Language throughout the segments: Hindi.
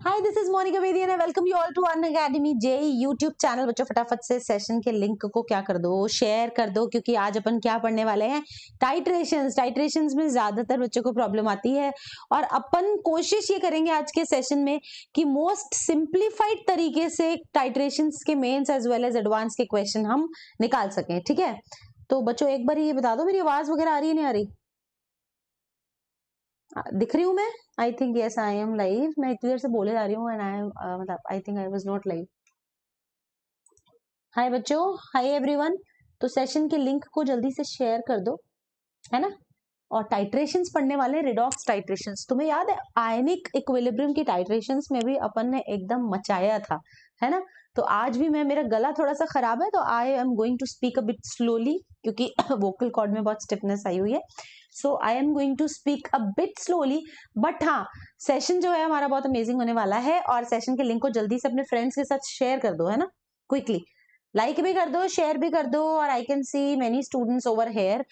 Hi, this is Monika Bedi and I welcome you all to Unacademy JEE YouTube channel. बच्चों फटाफट से सेशन के लिंक को क्या कर दो, शेयर कर दो, क्योंकि आज अपन क्या पढ़ने वाले हैं, टाइट्रेशंस में ज्यादातर बच्चों को प्रॉब्लम आती है और अपन कोशिश ये करेंगे आज के सेशन में कि मोस्ट सिंप्लीफाइड तरीके से टाइट्रेशंस के mains as well as advance के क्वेश्चन हम निकाल सकें। ठीक है, तो बच्चों एक बार ये बता दो, मेरी आवाज वगैरह आ रही है नहीं आ रही? दिख रही हूँ मैं? I think yes I am live. मैं इतनी देर से बोले जा रही हूँ एंड आई एम मतलब I think I was not live. Hi बच्चों, हाय एवरीवन। तो सेशन के लिंक को जल्दी से शेयर कर दो, है ना। और टाइट्रेशंस पढ़ने वाले, रिडॉक्स टाइट्रेशंस। तुम्हें याद है आयनिक इक्विलिब्रियम की टाइट्रेशंस में भी अपन ने एकदम मचाया था, है ना। तो आज भी मेरा गला थोड़ा सा खराब है, तो I am going to speak a bit slowly क्योंकि वोकल कॉर्ड में बहुत स्टिफनेस आई हुई है। So I am going to speak a bit slowly, but हाँ, सेशन जो है हमारा बहुत अमेजिंग होने वाला है। और सेशन के लिंक को जल्दी से अपने फ्रेंड्स के साथ शेयर कर दो, है ना, क्विकली लाइक भी कर दो, शेयर भी कर दो। और I can see many students over here.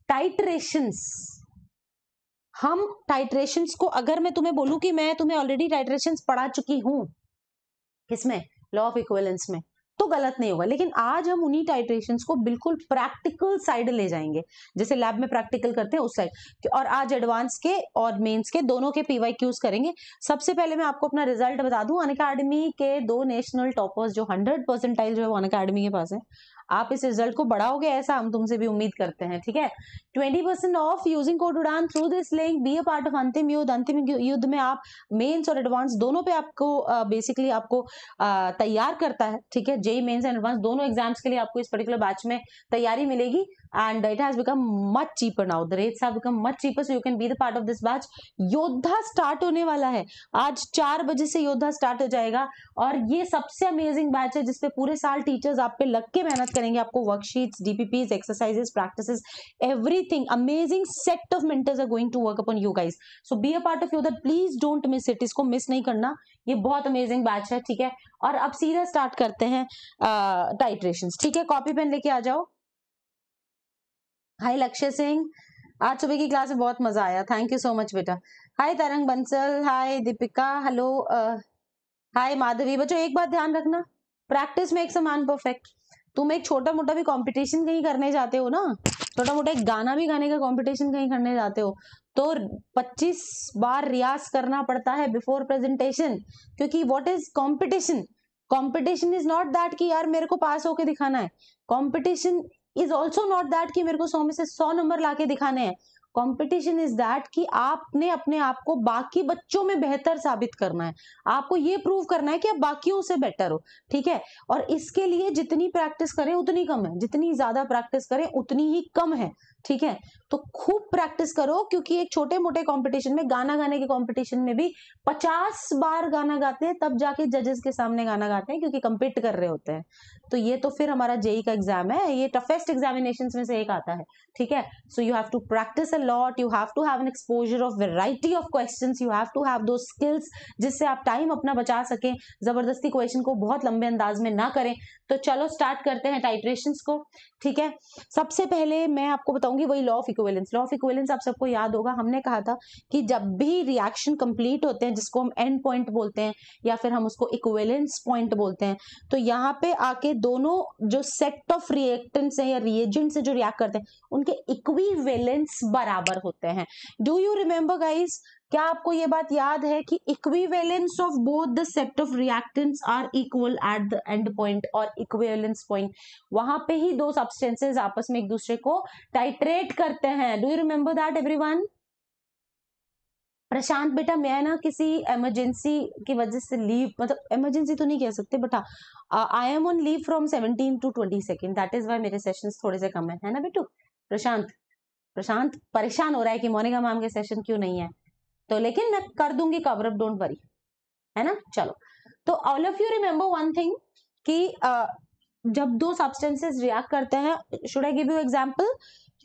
Titrations, हम टाइट्रेशंस को, अगर मैं तुम्हें बोलूं कि मैं तुम्हें ऑलरेडी टाइट्रेशंस पढ़ा चुकी हूं, किसमें, लॉ ऑफ इक्विवेलेंस में, तो गलत नहीं होगा। लेकिन आज हम उन्हीं टाइट्रेशंस को बिल्कुल प्रैक्टिकल साइड ले जाएंगे, जैसे लैब में प्रैक्टिकल करते हैं उस साइड। और आज एडवांस के और मेंस के दोनों के पीवाईक्यूज करेंगे। सबसे पहले मैं आपको अपना रिजल्ट बता दूं। अनअकैडमी के 2 नेशनल टॉपर्स जो 100 परसेंटाइल जो है वो अनअकैडमी के पास है। आप इस रिजल्ट को बढ़ाओगे ऐसा हम तुमसे भी उम्मीद करते हैं। ठीक है, 20% ऑफ यूजिंग कोड उड़ान through this link. B a part of अंतिम युद्ध। अंतिम युद्ध में आप मेंस और एडवांस दोनों पे आपको बेसिकली आपको तैयार करता है। ठीक है, जेई मेंस एंड एडवांस दोनों एग्जाम्स के लिए आपको इस पर्टिकुलर बैच में तैयारी मिलेगी। And it has become much cheaper now, the rates have become much cheaper, so you can be the part of this batch. योद्धा स्टार्ट होने वाला है आज 4 बजे से, योद्धा स्टार्ट हो जाएगा। और ये सबसे अमेजिंग बैच है जिसपे पूरे साल टीचर्स आप पे लग के मेहनत करेंगे। आपको worksheets, DPPs, exercises, practices, everything amazing set of mentors are going to work upon you guys. So be a part of Yoddha, please don't miss it, इसको मिस नहीं करना, ये बहुत अमेजिंग बैच है। ठीक है, और अब सीधा स्टार्ट करते हैं टाइट्रेशंस। ठीक है, कॉपी पेन लेके आ जाओ। हाय लक्ष्य सिंह, आज सुबह की क्लास में बहुत मजा आया, थैंक यू सो मच बेटा। हाय तरंग बंसल, हाय दीपिका, हेलो, हाय माधवी। बच्चों एक बात ध्यान रखना, प्रैक्टिस में एक समान परफेक्ट। तुम एक छोटा मोटा भी कंपटीशन कहीं करने जाते हो ना, छोटा मोटा एक गाना भी गाने का कंपटीशन कहीं करने जाते हो, तो 25 बार रियाज करना पड़ता है बिफोर प्रेजेंटेशन। क्योंकि what is competition? Competition is not that कि यार मेरे को पास होके दिखाना है। Competition is also not that कि मेरे को 100 में से 100 नंबर लाके दिखाने हैं। कंपटीशन इज दैट कि आपने अपने आप को बाकी बच्चों में बेहतर साबित करना है। आपको ये प्रूव करना है कि आप बाकियों से बेटर हो। ठीक है, और इसके लिए जितनी प्रैक्टिस करें उतनी कम है, जितनी ज्यादा प्रैक्टिस करें उतनी ही कम है। ठीक है, तो खूब प्रैक्टिस करो, क्योंकि एक छोटे मोटे कंपटीशन में, गाना गाने के कंपटीशन में भी 50 बार गाना गाते हैं तब जाके जजेस के सामने गाना गाते हैं, क्योंकि कंपीट कर रहे होते हैं। तो ये तो फिर हमारा जेई का एग्जाम है, ये टफेस्ट एग्जामिनेशंस में से एक आता है। ठीक है, so you have to practice a lot, you have to have an exposure of variety of questions, you have to have two skills जिससे आप टाइम अपना बचा सकें, जबरदस्ती क्वेश्चन को बहुत लंबे अंदाज में ना करें। तो चलो स्टार्ट करते हैं टाइट्रेशंस को। ठीक है, सबसे पहले मैं आपको बताऊंगी वही law of equivalence. Law of equivalence आप सबको याद होगा, हमने कहा था कि जब भी रिएक्शन कंप्लीट होते हैं, जिसको हम एंड पॉइंट बोलते हैं या फिर हम उसको इक्विवेलेंस पॉइंट बोलते हैं, तो यहाँ पे आके दोनों जो सेट ऑफ रिएक्टेंट्स हैं या रिएजेंट्स हैं जो रिएक्ट करते हैं, उनके इक्विवेलेंस बराबर होते हैं। Do you remember guys? क्या आपको ये बात याद है कि equivalence of both the set of reactants are equal at the end point और इक्विवेलेंस पॉइंट? वहां पे ही दो सब्सटेंसेस आपस में एक दूसरे को टाइट्रेट करते हैं। Do you remember that everyone? Prashant बेटा, मैं ना किसी इमरजेंसी की वजह से लीव, मतलब इमरजेंसी तो नहीं कह सकते, but I am on leave from 17 to 22, that is why मेरे सेशंस थोड़े से कम है ना बेटू? प्रशांत परेशान हो रहा है कि मोनिका मैम के सेशन क्यों नहीं है, तो लेकिन मैं कर दूंगी कवर अप, डोंट वरी, है ना। चलो, तो all of you remember one thing कि जब दो सब्सटेंसेस रिएक्ट करते हैं, should I give you example?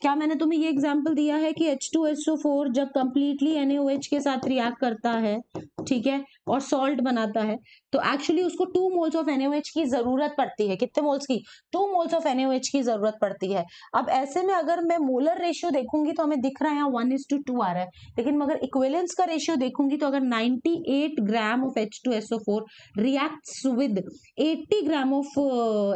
क्या मैंने तुम्हें ये एग्जांपल दिया है कि H2SO4 जब कंप्लीटली NaOH के साथ रिएक्ट करता है, ठीक है, और सॉल्ट बनाता है, तो एक्चुअली उसको 2 मोल्स ऑफ NaOH की जरूरत पड़ती है। कितने मोल्स की? 2 मोल्स ऑफ NaOH की जरूरत पड़ती है। अब ऐसे में अगर मैं मोलर रेशियो देखूंगी तो हमें दिख रहा है यहाँ 1:2 आ रहा है, लेकिन मगर इक्विवेलेंस का रेशियो देखूंगी तो अगर 98 gram of H2SO4 reacts with 80 gram of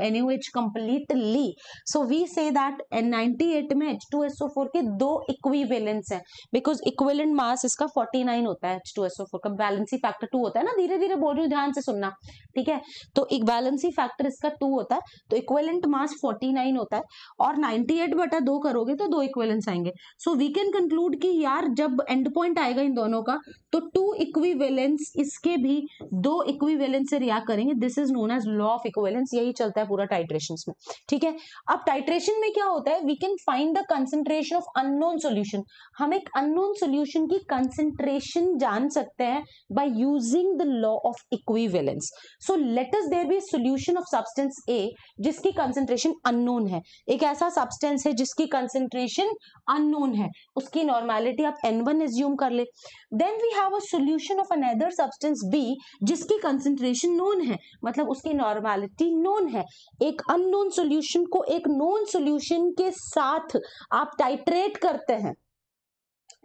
NaOH completely, so we say that 98 में H2SO4 के 2 इक्विवेलेंस है, बिकॉज इक्विवेलेंट मास इसका 49 होता है। H2SO4 का बैलेंसी फैक्टर 2 होता है ना, धीरे धीरे बोल रही हूँ, ध्यान से सुनना, ठीक है। तो एक बैलेंसी फैक्टर इसका 2 होता है, तो इक्विवेलेंट मास 49 होता है, और 98/2 करोगे तो 2 इक्विवेलेंस आएंगे। सो वी कैन कंक्लूड कि यार जब एंड पॉइंट आएगा इन दोनों का तो 2 इक्विवेलेंस इसके भी 2 इक्विवेलेंस से रिएक्ट करेंगे। This is known as law of equivalence. यही चलता है पूरा टाइट्रेशंस में, ठीक है। अब टाइट्रेशन में क्या होता है, we can find the concentration of unknown solution. हम एक अननोन सॉल्यूशन की कंसंट्रेशन जान सकते हैं by using the law of equivalence. So let us there be solution of substance A जिसकी कंसंट्रेशन अननोन है। एक ऐसा सब्सटेंस है जिसकी कंसंट्रेशन अननोन है, उसकी नॉर्मेलिटी आप N1 एज्यूम कर ले। Then we have a solution of another substance B जिसकी कंसंट्रेशन नोन है, मतलब उसकी नॉर्मेलिटी नोन है। एक अननोन सॉल्यूशन को एक नोन सॉल्यूशन के साथ आप टाइट्रेट करते हैं,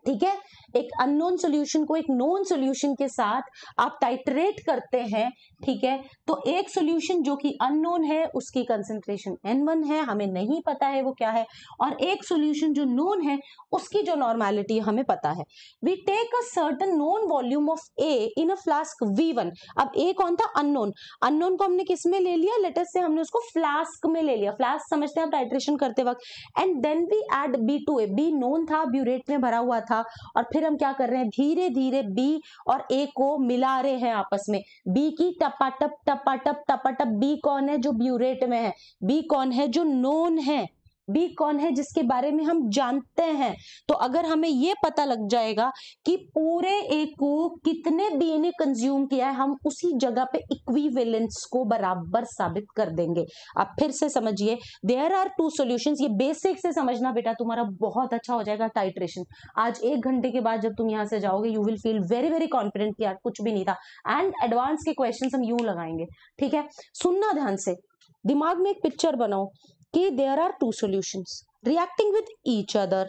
ठीक है। एक अननोन सॉल्यूशन को एक नोन सॉल्यूशन के साथ आप टाइट्रेट करते हैं, ठीक है। तो एक सॉल्यूशन जो कि अननोन है उसकी कंसंट्रेशन N1 है, हमें नहीं पता है वो क्या है, और एक सॉल्यूशन जो नोन है उसकी जो नॉर्मेलिटी हमें पता है। We take a certain known volume of A in a flask V1। अब A कौन था? अननोन। अननोन को हमने किस में ले लिया? लेटेस्ट से हमने उसको फ्लास्क में ले लिया। फ्लास्क समझते हैं आप टाइट्रेशन करते वक्त। And then we add B to A। B known था, ब्यूरेट में भरा हुआ था, और फिर हम क्या कर रहे हैं, धीरे धीरे B और A को मिला रहे हैं आपस में। B की टपाटप टपाटप टपाटप। B कौन है? जो ब्यूरेट में है। B कौन है? जो नोन है। B कौन है? जिसके बारे में हम जानते हैं। तो अगर हमें ये पता लग जाएगा कि पूरे A को कितने B ने कंज्यूम किया है, हम उसी जगह पे इक्विवेलेंस को बराबर साबित कर देंगे। अब फिर से समझिए, देयर आर 2 सॉल्यूशंस। ये बेसिक से समझना बेटा, तुम्हारा बहुत अच्छा हो जाएगा टाइट्रेशन। आज 1 घंटे के बाद जब तुम यहां से जाओगे you will feel very very confident कि यार कुछ भी नहीं था। एंड एडवांस के क्वेश्चंस हम यूं लगाएंगे, ठीक है। सुनना ध्यान से, दिमाग में एक पिक्चर बनाओ कि there are 2 solutions reacting with each other,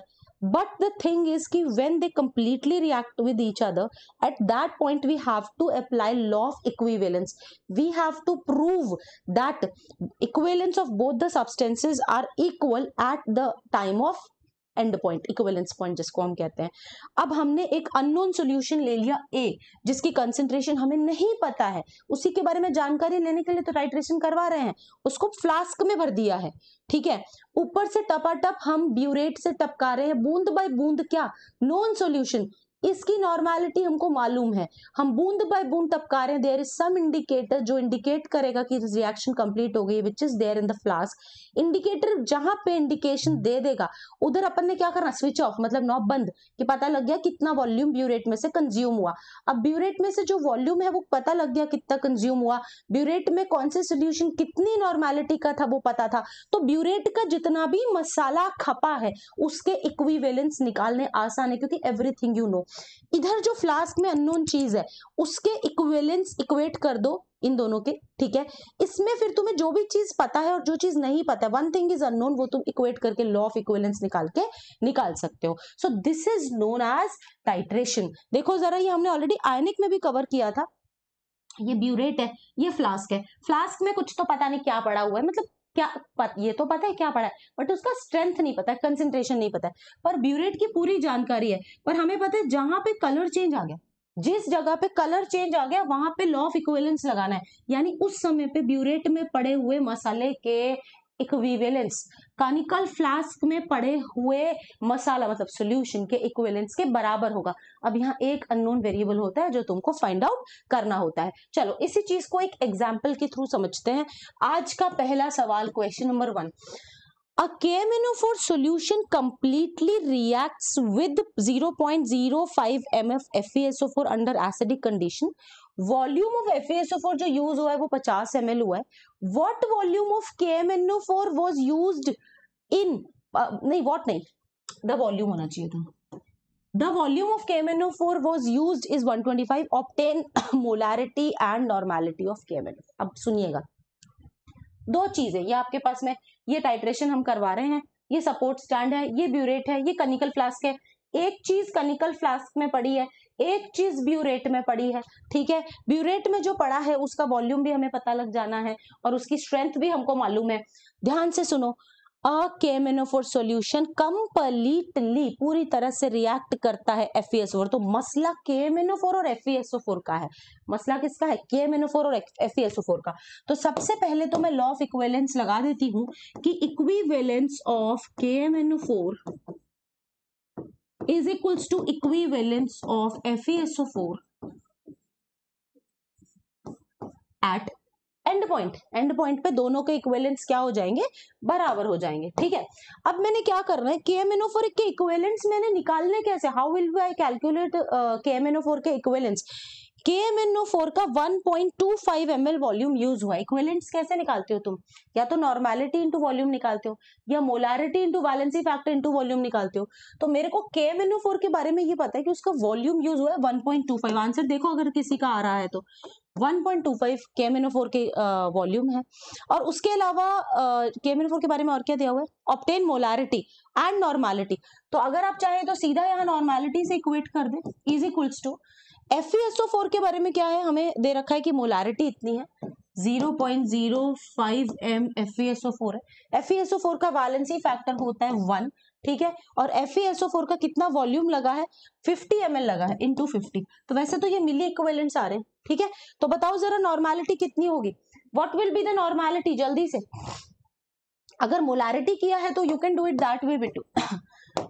but the thing is कि when they completely react with each other, at that point we have to apply law of equivalence. We have to prove that equivalence of both the substances are equal at the time of and point, equivalence point जिसको हम कहते हैं। अब हमने एक अननोन सॉल्यूशन ले लिया A जिसकी कंसंट्रेशन हमें नहीं पता है, उसी के बारे में जानकारी लेने के लिए तो टाइट्रेशन करवा रहे हैं, उसको फ्लास्क में भर दिया है, ठीक है। ऊपर से टपाटप हम ब्यूरेट से टपका रहे हैं, बूंद बाय बूंद। क्या? Known solution. इसकी नॉर्मेलिटी हमको मालूम है, हम बूंद बाय बूंद टपका रहे हैं। देयर इज सम इंडिकेटर जो इंडिकेट करेगा कि रिएक्शन कंप्लीट हो गई, which is there in the flask. Indicator जहां पे इंडिकेशन दे देगा उधर अपन ने क्या करना? स्विच ऑफ, मतलब नॉब बंद, कि पता लग गया कितना वॉल्यूम ब्यूरेट में से कंज्यूम हुआ। अब ब्यूरेट में से जो वॉल्यूम है वो पता लग गया कितना कंज्यूम हुआ, ब्यूरेट में कौन से सोल्यूशन कितनी नॉर्मेलिटी का था वो पता था, तो ब्यूरेट का जितना भी मसाला खपा है उसके इक्विवेलेंस निकालने आसान है, क्योंकि एवरीथिंग यू नो। इधर जो फ्लास्क में अननोन चीज है उसके इक्विवेलेंस इक्वेट कर दो इन दोनों के, ठीक है। इसमें फिर तुम्हें जो भी चीज पता है और जो चीज नहीं पता है, वन थिंग इज अननोन, वो तुम इक्वेट करके लॉ ऑफ इक्विवेलेंस निकाल सकते हो। So this is known as titration. देखो जरा, ये हमने ऑलरेडी आयनिक में भी कवर किया था। ये ब्यूरेट है, ये फ्लास्क है। फ्लास्क में कुछ तो पता नहीं क्या पड़ा हुआ है, मतलब ये तो पता है क्या पड़ा है, बट उसका स्ट्रेंथ नहीं पता है, कंसंट्रेशन नहीं पता है। पर ब्यूरेट की पूरी जानकारी है, पर हमें पता है जहां पे कलर चेंज आ गया, जिस जगह पे कलर चेंज आ गया वहां पे लॉ ऑफ इक्विवेलेंस लगाना है। यानी उस समय पे ब्यूरेट में पड़े हुए मसाले के इक्विवेलेंस कॉनिकल फ्लास्क में पड़े हुए मसाला मतलब सॉल्यूशन के इक्विवेलेंस के बराबर होगा। अब यहाँ एक अननोन वेरिएबल होता है जो तुमको फाइंड आउट करना होता है। चलो इसी चीज को एक एग्जांपल के थ्रू समझते हैं। आज का पहला सवाल, question number 1, A KMnO4 solution completely reacts with 0.05 mf FeSO4 under acidic condition. Volume of FeSO4 जो यूज हुआ है वो 50 ml हुआ है। What volume of KMnO4 was used in? नहीं, what नहीं, the volume होना चाहिए था। The volume of KMnO4 was used is 125. Obtain molarity and normality of KMnO4. अब सुनिएगा, दो चीजें ये आपके पास में, ये टाइट्रेशन हम करवा रहे हैं, ये सपोर्ट स्टैंड है, ये ब्यूरेट है, ये कनिकल फ्लास्क है। एक चीज कनिकल फ्लास्क में पड़ी है, एक चीज ब्यूरेट में पड़ी है, ठीक है। ब्यूरेट में जो पड़ा है उसका वॉल्यूम भी हमें पता लग जाना है और उसकी स्ट्रेंथ भी हमको मालूम है। ध्यान से सुनो, अ KMnO4 सॉल्यूशन कंप्लीटली पूरी तरह से रिएक्ट करता है FeSO4। तो मसला KMnO4 और FeSO4 का है। मसला किसका है? KMnO4 और FeSO4 का। तो सबसे पहले तो मैं लॉ ऑफ इक्विवेलेंस लगा देती हूं कि equivalence of KMnO4 is equals to equivalence of FeSO4 at end point पे दोनों के इक्विवेलेंस क्या हो जाएंगे? बराबर हो जाएंगे, ठीक है। अब मैंने क्या करना है, KMnO4 के इक्विवेलेंस मैंने निकालने कैसे? How will I calculate KMnO4 के इक्विवेलेंस? KMnO4 का 1.25 ml वॉल्यूम यूज हुआ। इक्विवेलेंस कैसे निकालते हो तुम? या तो नॉर्मेलिटी इंटू वॉल्यूम निकालते हो या molarity into valency factor into volume निकालते हो। तो मेरे को KMnO4 के बारे में ये पता है कि उसका वॉल्यूम यूज हुआ है 1.25। आंसर देखो अगर किसी का आ रहा है तो 1.25 KMnO4 के वॉल्यूम है। और उसके अलावा KMnO4 के बारे में और क्या दिया हुआ है? Obtain molarity and normality. तो अगर आप चाहें तो सीधा यहाँ नॉर्मेलिटी से इक्वेट कर दे, इज इक्वल्स टू FeSO4 के बारे में क्या है? हमें दे रखा है कि मोलारिटी इतनी है, 0.05 m FeSO4 है। FeSO4 का वैलेंसी फैक्टर होता है 1, ठीक है। और FeSO4 का कितना वॉल्यूम लगा है? 50 ml लगा है इंटू 50। तो वैसे तो ये मिली इक्विवेलेंट्स आ रहे हैं, ठीक है। तो बताओ जरा नॉर्मेलिटी कितनी होगी? What will be the normality? जल्दी से, अगर मोलारिटी किया है तो you can do it that way Bittu.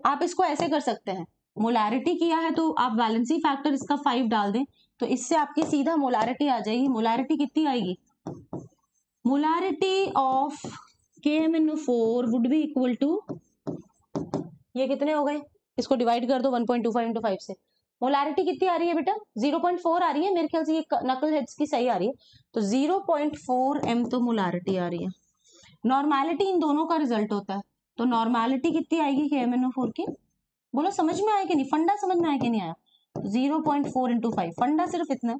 आप इसको ऐसे कर सकते हैं, मोलारिटी किया है तो आप वैलेंसी फैक्टर इसका 5 डाल दें, तो इससे आपकी सीधा मोलारिटी आ जाएगी। मोलारिटी कितनी आएगी? Molarity of KMnO4 would be equal to, ये कितने हो गए? इसको डिवाइड कर दो 1.25 इंटू 5 से। मोलारिटी कितनी आ रही है बेटा? 0.4 आ रही है मेरे ख्याल से, ये नकल हेड्स की सही आ रही है। तो 0.4 m तो मोलारिटी आ रही है। नॉर्मेलिटी इन दोनों का रिजल्ट होता है, तो नॉर्मेलिटी कितनी आएगी KMnO4 की? बोलो समझ में आया कि नहीं? फंडा समझ में आया कि नहीं आया? 0.4 इंटू 5। फंडा सिर्फ इतना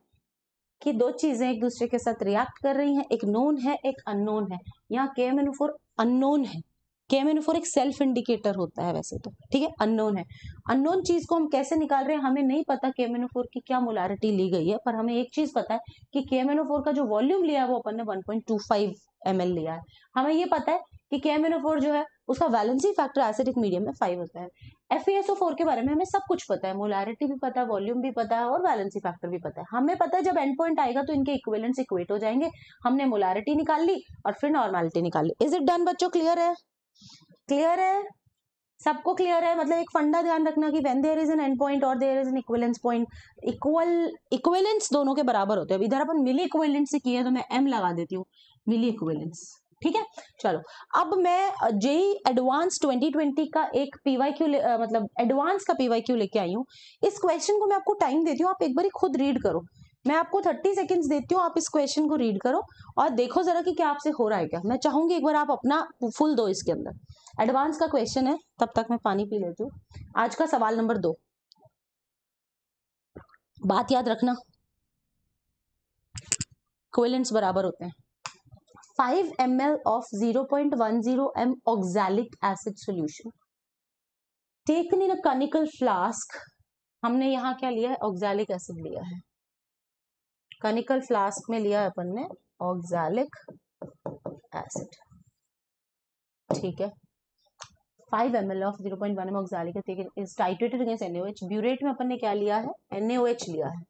कि दो चीजें एक दूसरे के साथ रिएक्ट कर रही हैं, एक नोन है एक अननोन है। यहाँ KMnO4 अननोन है। KMnO4 एक सेल्फ इंडिकेटर होता है वैसे तो, ठीक है, अननोन है। अननोन चीज को हम कैसे निकाल रहे हैं? हमें नहीं पता KMnO4 की क्या मोलारिटी ली गई है, पर हमें एक चीज पता है कि KMnO4 का जो वॉल्यूम लिया है वो अपन ने 1.25 ml लिया है। हमें ये पता है कि KMnO4 जो है उसका वैलेंसी फैक्टर एसिडिक मीडियम में 5 होता है। FeSO4 के बारे में हमें सब कुछ पता है, मोलारिटी भी पता है, वॉल्यूम भी पता है और वैलेंसी फैक्टर भी पता है। हमें पता है जब एंड पॉइंट आएगा तो इनके इक्विवेलेंट्स इक्वेट हो जाएंगे। हमने मोलारिटी निकाल ली और फिर नॉर्मेलिटी निकाल ली। इज इट डन बच्चों? क्लियर है? क्लियर है? सबको क्लियर है? मतलब एक फंडा ध्यान रखना कि when there is an end point और there is an equivalence point, equivalence दोनों के बराबर होते हैं। अब इधर अपन मिली इक्विवेलेंस से किया है तो मैं M लगा देती हूँ, मिली इक्विवेलेंस, ठीक है। चलो अब मैं जेई एडवांस 2020 का एक PYQ मतलब एडवांस का PYQ लेके आई हूँ। इस क्वेश्चन को मैं आपको टाइम देती हूँ, आप एक बार खुद रीड करो। मैं आपको 30 सेकेंड्स देती हूँ, आप इस क्वेश्चन को रीड करो और देखो जरा कि क्या आपसे हो रहा है क्या। मैं चाहूंगी एक बार आप अपना फुल दो इसके अंदर। एडवांस का क्वेश्चन है, तब तक मैं पानी पी लेती हूँ। आज का सवाल नंबर 2, बात याद रखना, इक्विवेलेंट्स बराबर होते हैं। 5 ml of 0.10 m oxalic acid solution taken in a conical flask। हमने यहाँ क्या लिया है? ऑक्सैलिक एसिड लिया है। कनिकल फ्लास्क में लिया है अपन ने ऑक्सैलिक एसिड, ठीक है। 5 ml of 0.1 m oxalic acid is titrated against NaOH। Burette में अपन ने क्या लिया है? NaOH लिया है,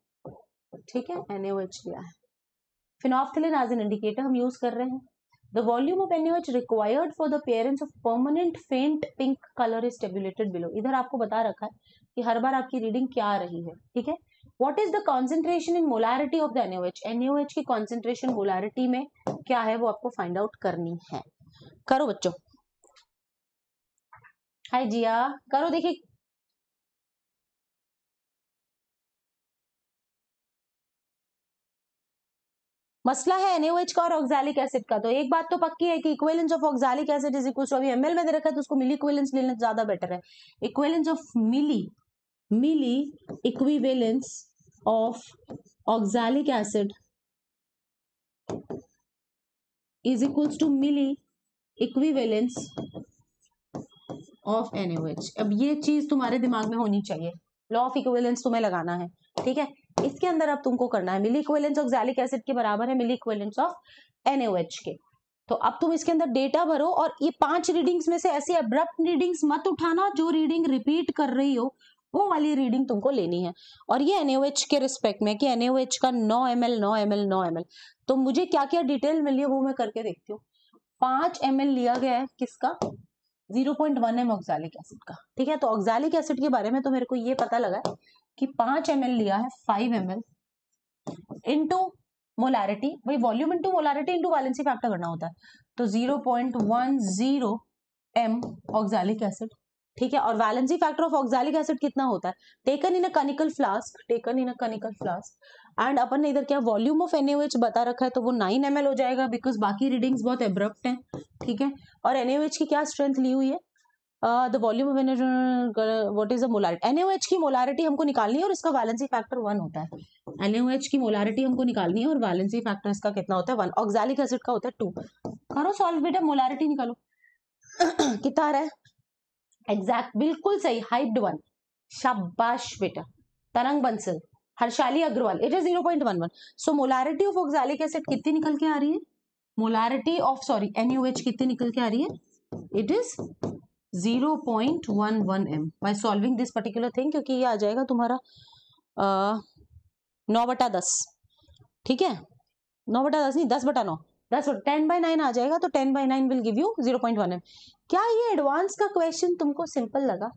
ठीक है, NaOH लिया है। फिनोल्फ्थालीन एज एन इंडिकेटर हम यूज कर रहे हैं। The volume of NaOH required for the appearance of permanent faint pink color is tabulated below। इधर आपको बता रखा है कि हर बार आपकी रीडिंग क्या आ रही है, ठीक है। What is the concentration in molarity of the NaOH? NaOH की concentration molarity में क्या है वो आपको फाइंड आउट करनी है। करो बच्चों, हाय जिया, करो। देखिए मसला है NaOH का और ऑक्सैलिक एसिड का। तो एक बात तो पक्की है कि equivalence of oxalic acid is equal to, अभी ml में दे रखा है तो उसको मिली इक्विवेलेंस लेना ज्यादा बेटर है। Equivalence of milli milli equivalence of oxalic acid is equals to milli equivalence of NaOH। अब ये चीज तुम्हारे दिमाग में होनी चाहिए, लॉ ऑफ इक्विवेलेंस तुम्हें लगाना है, ठीक है। इसके अंदर अब तुमको करना है मिली इक्विवेलेंस ऑक्सैलिक एसिड के बराबर है मिली इक्विवेलेंस ऑफ NaOH के। तो अब तुम इसके अंदर डेटा भरो और ये 5 रीडिंग्स में से ऐसी अब्रप्ट रीडिंग्स मत उठाना, जो रीडिंग रिपीट कर रही हो वो वाली रीडिंग तुमको लेनी है। और ये NaOH के रिस्पेक्ट में कि NaOH का 9 ml 9 ml 9 ml, तो मुझे क्या क्या डिटेल मिली है वो मैं करके देखती हूँ। 5 ml लिया गया है किसका, 0.1 m ऑक्सैलिक एसिड का, ठीक है। तो ऑक्सैलिक एसिड के बारे में तो मेरे को ये पता लगा कि 5 ml लिया है 5 ml इनटू मोलैरिटी, भाई volume into molarity into valency factor करना होता है, तो 0.10 m ऑक्सैलिक एसिड, ठीक है। और valency factor of oxalic acid कितना होता है, taken in a conical flask, taken in a conical flask. And अपन ने इधर क्या वॉल्यूम ऑफ NaOH बता रखा है, तो वो 9 ml हो जाएगा, बिकॉज बाकी रीडिंग्स बहुत एब्रप्ट हैं, ठीक है। और NaOH की क्या स्ट्रेंथ ली हुई है, the volume of what is the molarity, NaOH की मोलैरिटी हमको निकालनी है और इसका वैलेंसी फैक्टर 1 होता है। NaOH की मोलैरिटी हमको निकालनी है और वैलेंसी फैक्टर इसका कितना होता है 1, ऑक्सैलिक एसिड का होता है 2। करो सॉल्व बेटा, मोलैरिटी निकालो कितना आ रहा है, एग्जैक्ट बिल्कुल सही, हाइप्ड 1, शाबाश बेटा। Tarang Bansal, Harshali Agarwal, it is 0.11। So molarity of oxalic acid कितनी निकल के आ रही है, मोलैरिटी ऑफ सॉरी NaOH कितनी निकल के आ रही है, it is 0.11 m by solving this particular thing, क्योंकि ये आ जाएगा तुम्हारा 9/10, ठीक है। 9/10 नहीं, 10/9, 10/9 आ जाएगा, तो 10/9 विल गिव यू 0.1 m। क्या ये एडवांस का क्वेश्चन तुमको सिंपल लगा?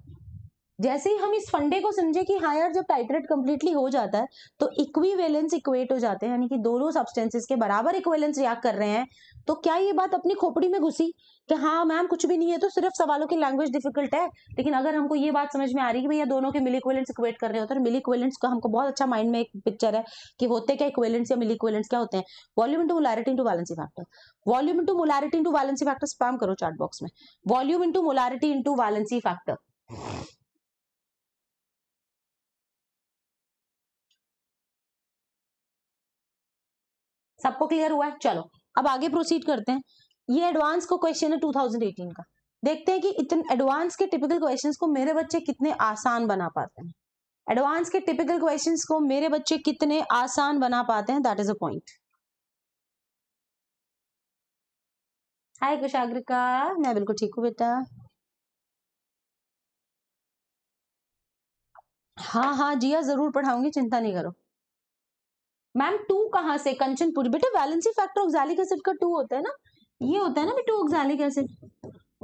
जैसे ही हम इस फंडे को समझे कि हाँ यार, जब टाइट्रेट कंप्लीटली हो जाता है तो इक्विवेलेंस इक्वेट हो जाते हैं, यानी कि दोनों सब्सटेंसेस के बराबर इक्विवेलेंस रिएक्ट कर रहे हैं, तो क्या ये बात अपनी खोपड़ी में घुसी कि हाँ मैम कुछ भी नहीं है, तो सिर्फ सवालों की लैंग्वेज डिफिकल्ट है। लेकिन अगर हमको ये बात समझ में आ रही है कि भैया दोनों के मिली इक्विवेलेंस इक्वेट कर रहे होते हैं, मिली इक्विवेलेंस का हमको बहुत अच्छा माइंड में एक पिक्चर है कि होते क्या इक्विवेलेंस या मिली इक्विवेलेंस क्या होते हैं, volume into molarity into valency factor, volume into molarity into valency factor, spam करो चैट बॉक्स में, volume into molarity into valency factor. सबको क्लियर हुआ है? चलो अब आगे प्रोसीड करते हैं। ये एडवांस को क्वेश्चन है 2018 का, देखते हैं कि इतने एडवांस के टिपिकल क्वेश्चंस को मेरे बच्चे कितने आसान बना पाते हैं। एडवांस के टिपिकल क्वेश्चंस को मेरे बच्चे कितने आसान बना पाते हैं, दैट इज अ पॉइंट। हाय कुशाग्रिका, मैं बिल्कुल ठीक हूँ बेटा। हाँ हाँ जिया जरूर पढ़ाऊंगी, चिंता नहीं करो। मैम 2 कहाँ से, कंचनपुर बेटा, वैलेंसी फैक्टर ऑक्सैलिक एसिड का 2 होता है ना, ये होता है ना बेटा ऑक्सैलिक एसिड,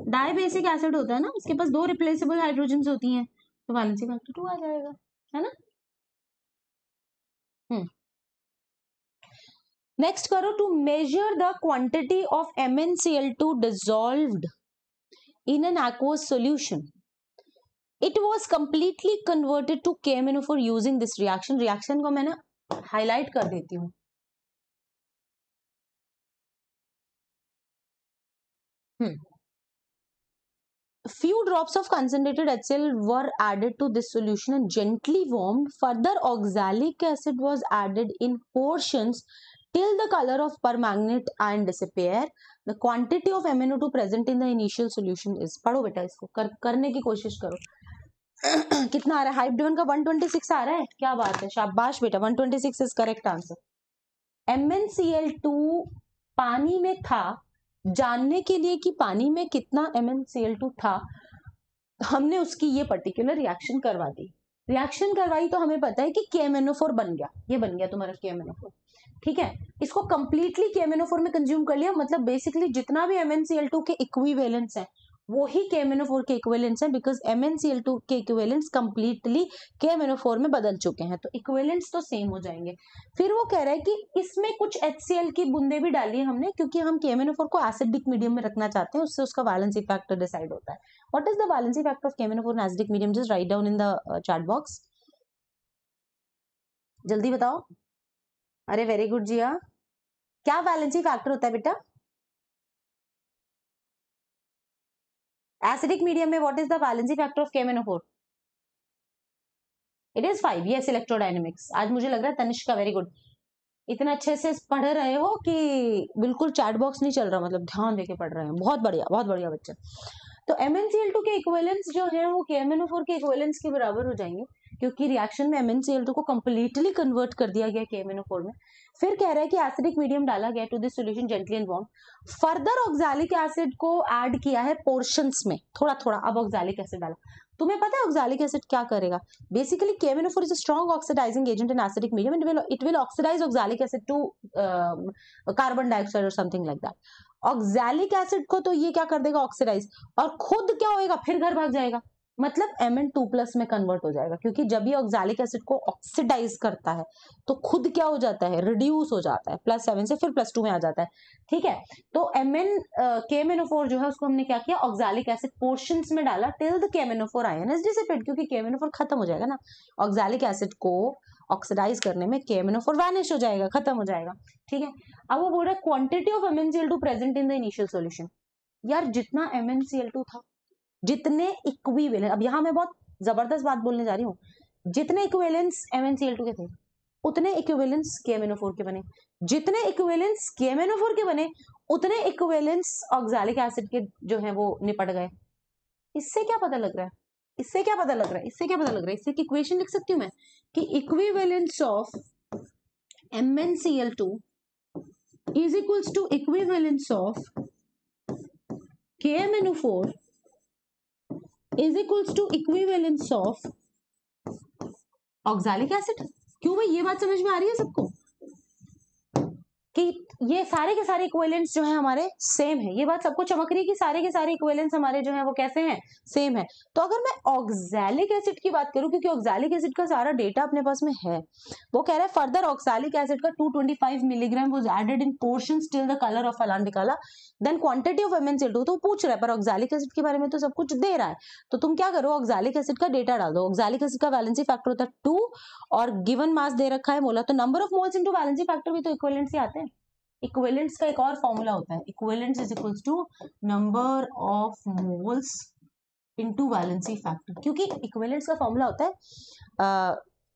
डाइबेसिक एसिड होता है ना, उसके पास 2 रिप्लेसेबल हाइड्रोजन होती हैं, तो वैलेंसी फैक्टर 2 आ जाएगा, है ना। नेक्स्ट करो, to measure the quantity of MnCl2 dissolved in an aqueous solution, it was completely converted to KMnO4 using this reaction। Reaction को मैंने हाईलाइट कर देती हूँ। Few drops of concentrated HCl were added to this solution and gently warmed. Further oxalic acid was added in portions till the color of permanganate ion disappear. The quantity of MnO2 present in the initial solution is, पढ़ो बेटा इसको, करने की कोशिश करो। कितना आ रहा है, हाइब्डोन का 126 आ रहा है, क्या बात है, शाबाश बेटा, 126 इज करेक्ट आंसर। MnCl2 पानी में था, जानने के लिए कि पानी में कितना MnCl2 था, हमने उसकी ये पर्टिकुलर रिएक्शन करवा दी। रिएक्शन करवाई तो हमें पता है कि KMnO4 बन गया, ये बन गया तुम्हारा KMnO4, ठीक है। इसको कंप्लीटली KMnO4 में कंज्यूम कर लिया, मतलब बेसिकली जितना भी MnCl2 के इक्विवेलेंस है वो ही KMnO4 के इक्विवेलेंस है, बिकॉज MnCl2 के इक्विवेलेंस कंप्लीटली KMnO4 में बदल चुके हैं, तो इक्विवेलेंस तो सेम हो जाएंगे। फिर वो कह रहा है कि इसमें कुछ HCl की बूंदे भी डाली है हमने, क्योंकि हम KMnO4 को एसिडिक मीडियम में रखना चाहते हैं, उससे उसका वैलेंसी फैक्टर डिसाइड होता है। What is the valency factor of KMnO4 in acidic medium, just write down in the chat box, जल्दी बताओ। अरे वेरी गुड जिया, क्या वैलेंसी फैक्टर होता है बेटा एसिडिक मीडियम में, what is the valency factor of KMnO4? It is 5। Yes, electrodynamics. आज मुझे लग रहा है तनिष्का वेरी गुड, इतना अच्छे से पढ़ रहे हो कि बिल्कुल चैट बॉक्स नहीं चल रहा, मतलब ध्यान देके पढ़ रहे हैं। बहुत बढ़िया बच्चे। तो MnCl2 के इक्विवेलेंस जो है वो KMnO4 के इक्विवेलेंस के बराबर हो जाएंगे, क्योंकि रिएक्शन में MnCl2 को कंप्लीटली कन्वर्ट कर दिया गया KMnO4 में। फिर कह रहा है कि एसिडिक मीडियम डाला गया to this solution gently and warm. Further oxalic acid को ऐड किया है पोर्शंस में, थोड़ा थोड़ा। अब ऑक्सैलिक एसिड डाला। तुम्हें पता है ऑक्सैलिक एसिड क्या करेगा? Basically KMnO4 is a strong oxidizing agent in acidic medium and it will oxidize oxalic acid to carbon dioxide और something like that. Oxalic acid को तो ये क्या कर देगा? ऑक्सीडाइज। और खुद क्या होएगा? फिर घर भाग जाएगा, मतलब Mn2+ में कन्वर्ट हो जाएगा, क्योंकि जब ये ऑक्सैलिक एसिड को ऑक्सीडाइज करता है तो खुद क्या हो जाता है? रिड्यूस हो जाता है, +7 से फिर +2 में आ जाता है। ठीक है, तो KMnO4 जो है उसको हमने क्या किया? ऑक्सैलिक एसिड पोर्शंस में डाला till the KMnO4 ion is dissipated, क्योंकि KMnO4 खत्म हो जाएगा ना। ऑक्सैलिक एसिड को ऑक्सीडाइज करने में KMnO4 वैनिश हो जाएगा, खत्म हो जाएगा। ठीक है, अब वो बोल रहा है quantity of MnCl2 present in the initial solution. यार जितना MnCl2 था, जितने इक्विवेलेंट, अब यहां मैं बहुत जबरदस्त बात बोलने जा रही हूँ, जितने इक्विवेलेंस MnCl2 के थे उतने इक्विवेलेंस KMnO4 के बने, जितने इक्विवेलेंस KMnO4 के बने उतने इक्विवेलेंस ऑक्सैलिक एसिड के जो है वो निपट गए। इससे क्या पता लग रहा है? इससे क्या पता लग रहा है? इससे क्या पता लग रहा है? इससे की इक्वेशन लिख सकती हूँ मैं कि equivalence of MnCl2 is equals to equivalence of KMnO4 is equals to equivalence of oxalic acid. क्यों भाई, ये बात समझ में आ रही है सबको कि ये सारे के सारे इक्विवेलेंट्स जो है हमारे सेम है? ये बात सबको चमक रही है कि सारे के सारे इक्विवेलेंट्स हमारे जो है वो कैसे हैं? सेम है। तो अगर मैं ऑक्सैलिक एसिड की बात करूं, क्योंकि ऑक्सैलिक एसिड का सारा डेटा अपने पास में है, वो कह रहा है फर्दर ऑक्सैलिक एसिड का 225 milligram was added in portions till the colour of फलान निकाला, देन क्वांटिटी ऑफ MnCl2। तो पूछ रहा है, पर ऑक्सैलिक एसिड के बारे में तो सब कुछ दे रहा है, तो तुम क्या करो? ऑक्सैलिक एसिड का डेटा डाल दो। ऑक्सैलिक एसिड का वैलेंसी फैक्टर होता है 2 और गिवन मास दे रखा है मोलर, तो number of moles into valency factor भी तो इक्विवेलेंट्स ही आते हैं। इक्विवेलेंट्स का एक और फॉर्मूला होता है, equivalents is equals to number of moles into valency factor, क्योंकि इक्विवेलेंट्स का फॉर्मूला होता है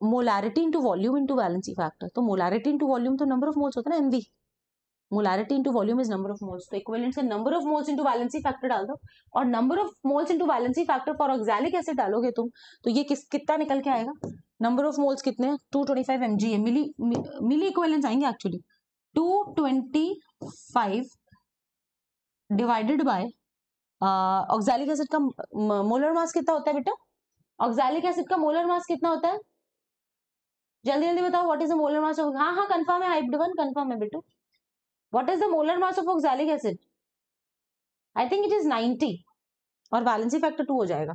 molarity into volume into valency factor. तो मोलैरिटी इनटू वॉल्यूम तो नंबर ऑफ मोल्स होता है ना, MV। Molarity into volume is number of moles, तो इक्विवेलेंट्स का number of moles into valency factor डाल दो, और number of moles into valency factor for oxalic acid डालोगे तुम, तो ये कितना निकल के आएगा? नंबर ऑफ मोल्स कितने हैं? 225 mg है, मिली इक्विवेलेंट्स आएंगे actually. 225 divided by oxalic acid का मोलर मास कितना होता है बेटा? ऑक्सैलिक एसिड का मोलर मास कितना होता है? जल्दी जल्दी बताओ, what is the molar mass of, हाँ हाँ कंफर्म है, हाइप्ड वन कंफर्म है बेटू। What is the molar mass of oxalic acid? I think it is 90 और वैलेंसी फैक्टर 2 हो जाएगा।